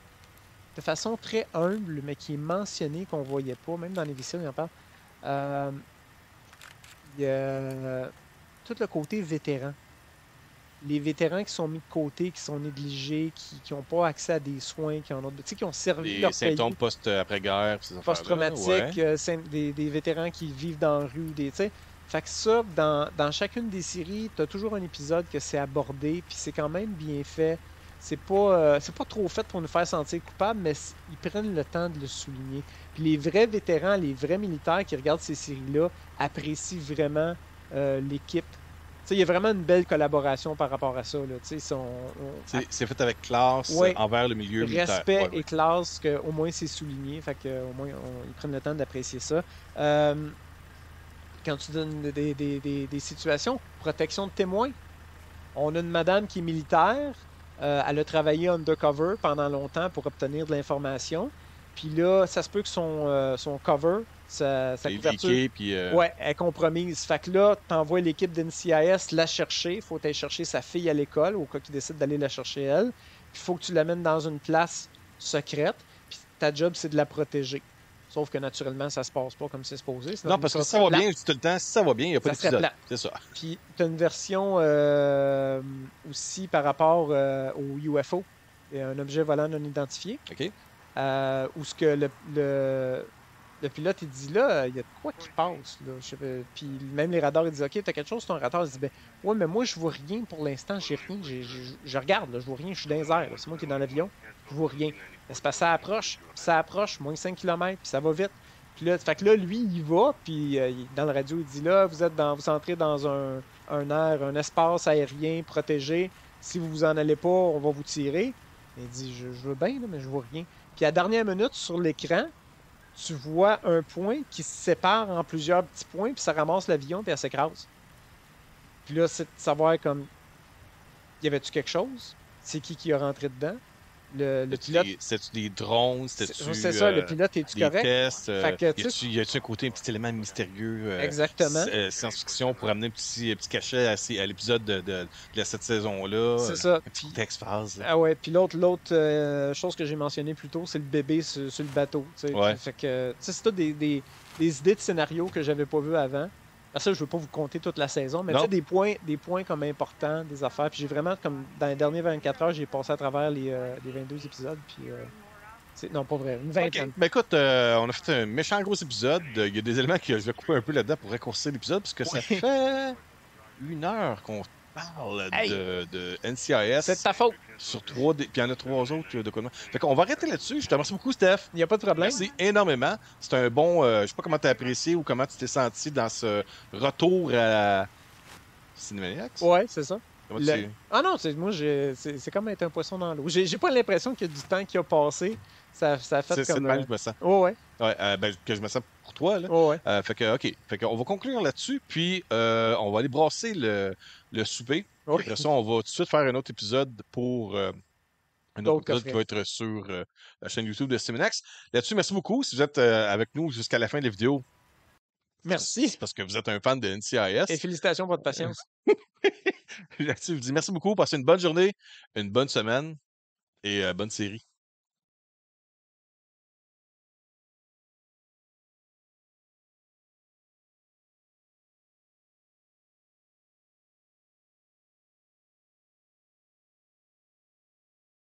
de façon très humble, mais qui est mentionné, qu'on voyait pas, même dans les l'émission, il en parle. Euh, il y a tout le côté vétéran. Les vétérans qui sont mis de côté, qui sont négligés, qui n'ont pas accès à des soins, qui en ont, tu sais, qui ont servi Les leur pays, symptômes post-après-guerre, ces affaires-là. post-traumatiques, Ouais. des vétérans qui vivent dans la rue, tu sais. Fait que ça, dans chacune des séries, tu as toujours un épisode que c'est abordé, puis c'est quand même bien fait. C'est pas trop fait pour nous faire sentir coupables, mais ils prennent le temps de le souligner. Puis les vrais vétérans, les vrais militaires qui regardent ces séries-là apprécient vraiment l'équipe. Tu sais, il y a vraiment une belle collaboration par rapport à ça. Là. Tu sais, C'est fait avec classe Ouais. envers le milieu militaire. respect Ouais, ouais. et classe, que, au moins c'est souligné. Fait que, au moins, ils prennent le temps d'apprécier ça. Quand tu donnes des situations, protection de témoins. On a une madame qui est militaire. Elle a travaillé undercover pendant longtemps pour obtenir de l'information. Puis là, ça se peut que son cover, sa Les couverture, leaké, puis... ouais, est compromise. Fait que là, t'envoies l'équipe d'NCIS la chercher. Faut aller chercher sa fille à l'école, au cas qu'il décide d'aller la chercher elle. Puis il faut que tu l'amènes dans une place secrète. Puis ta job, c'est de la protéger. Sauf que naturellement, ça se passe pas comme c'est supposé. Sinon, Non, parce que si ça va bien, je dis tout le temps, si ça va bien, il n'y a pas Ça serait d'épisode. plat. C'est ça. Puis tu as une version aussi par rapport au UFO, un objet volant non identifié, OK? où ce que le pilote, il dit là, il y a de quoi qui passe, là. Puis même les radars, ils disent OK, t'as quelque chose sur ton radar. Il dit ben, ouais, mais moi, je vois rien pour l'instant, j'ai rien. Je regarde, là, je vois rien, je suis dans les airs, là. C'est moi qui est dans l'avion, je vois rien. Mais c'est parce que ça approche, moins 5 km, puis ça va vite. Puis là, fait que là, lui, il va, puis dans le radio, il dit là, vous entrez dans un air, un espace aérien protégé. Si vous vous en allez pas, on va vous tirer. Il dit je veux bien, là, mais je vois rien. Puis à la dernière minute, sur l'écran, tu vois un point qui se sépare en plusieurs petits points, puis ça ramasse l'avion, puis elle s'écrase. Puis là, c'est de savoir comme, y avait-tu quelque chose? C'est qui a rentré dedans? Le pilote, C'était-tu des drones? c'est C'était-tu ça, le pilote, es-tu des correct? tests? Fait que, tu sais, Y a-tu un côté, un petit élément mystérieux, exactement, science-fiction pour amener un petit cachet à l'épisode de cette saison-là? c'est ça. Un petit Puis, contexte phase, là. ah ouais, puis l'autre chose que j'ai mentionné plus tôt, c'est le bébé sur le bateau, tu sais. Ouais. Fait que, tu sais, c'est tout des idées de scénario que j'avais pas vues avant. Parce que ça, je veux pas vous compter toute la saison, mais tu sais, Non? des points comme importants, des affaires. Puis j'ai vraiment, comme dans les dernières 24 heures, j'ai passé à travers les 22 épisodes. Puis, non, pas vrai, une OK. vingtaine. Ben écoute, on a fait un méchant gros épisode. Il y a des éléments que je vais couper un peu là-dedans pour raccourcir l'épisode, parce que ça Oui. fait 1 heure qu'on parle Hey, de c'est de NCIS ta faute. sur puis il y en a 3 autres de quoi de même. Fait qu'on va arrêter là-dessus. Je te remercie beaucoup, Steph. Il n'y a pas de problème. Merci énormément. C'est un bon. Je sais pas comment t'as apprécié ou comment tu t'es senti dans ce retour à Cinémaniacs. Ouais, c'est ça. Comment tu. Ah non, moi, c'est comme être un poisson dans l'eau. J'ai pas l'impression qu'il y a du temps qui a passé. Ça a fait C'est de comme. même que je me sens. Oh, ouais. Ouais, ben, que je me sens pour toi, là. Oh, ouais. Fait que, OK. Fait qu'on va conclure là-dessus, puis on va aller brasser le souper. Puis après Oui. ça, on va tout de suite faire un autre épisode pour un autre D'autres épisode qui coffrets. va être sur la chaîne YouTube de Cinenax. Là-dessus, merci beaucoup. Si vous êtes avec nous jusqu'à la fin de la vidéo, Merci. c'est parce que vous êtes un fan de Et NCIS. félicitations pour votre patience. Là-dessus, je vous dis merci beaucoup. Passez une bonne journée, une bonne semaine et bonne série.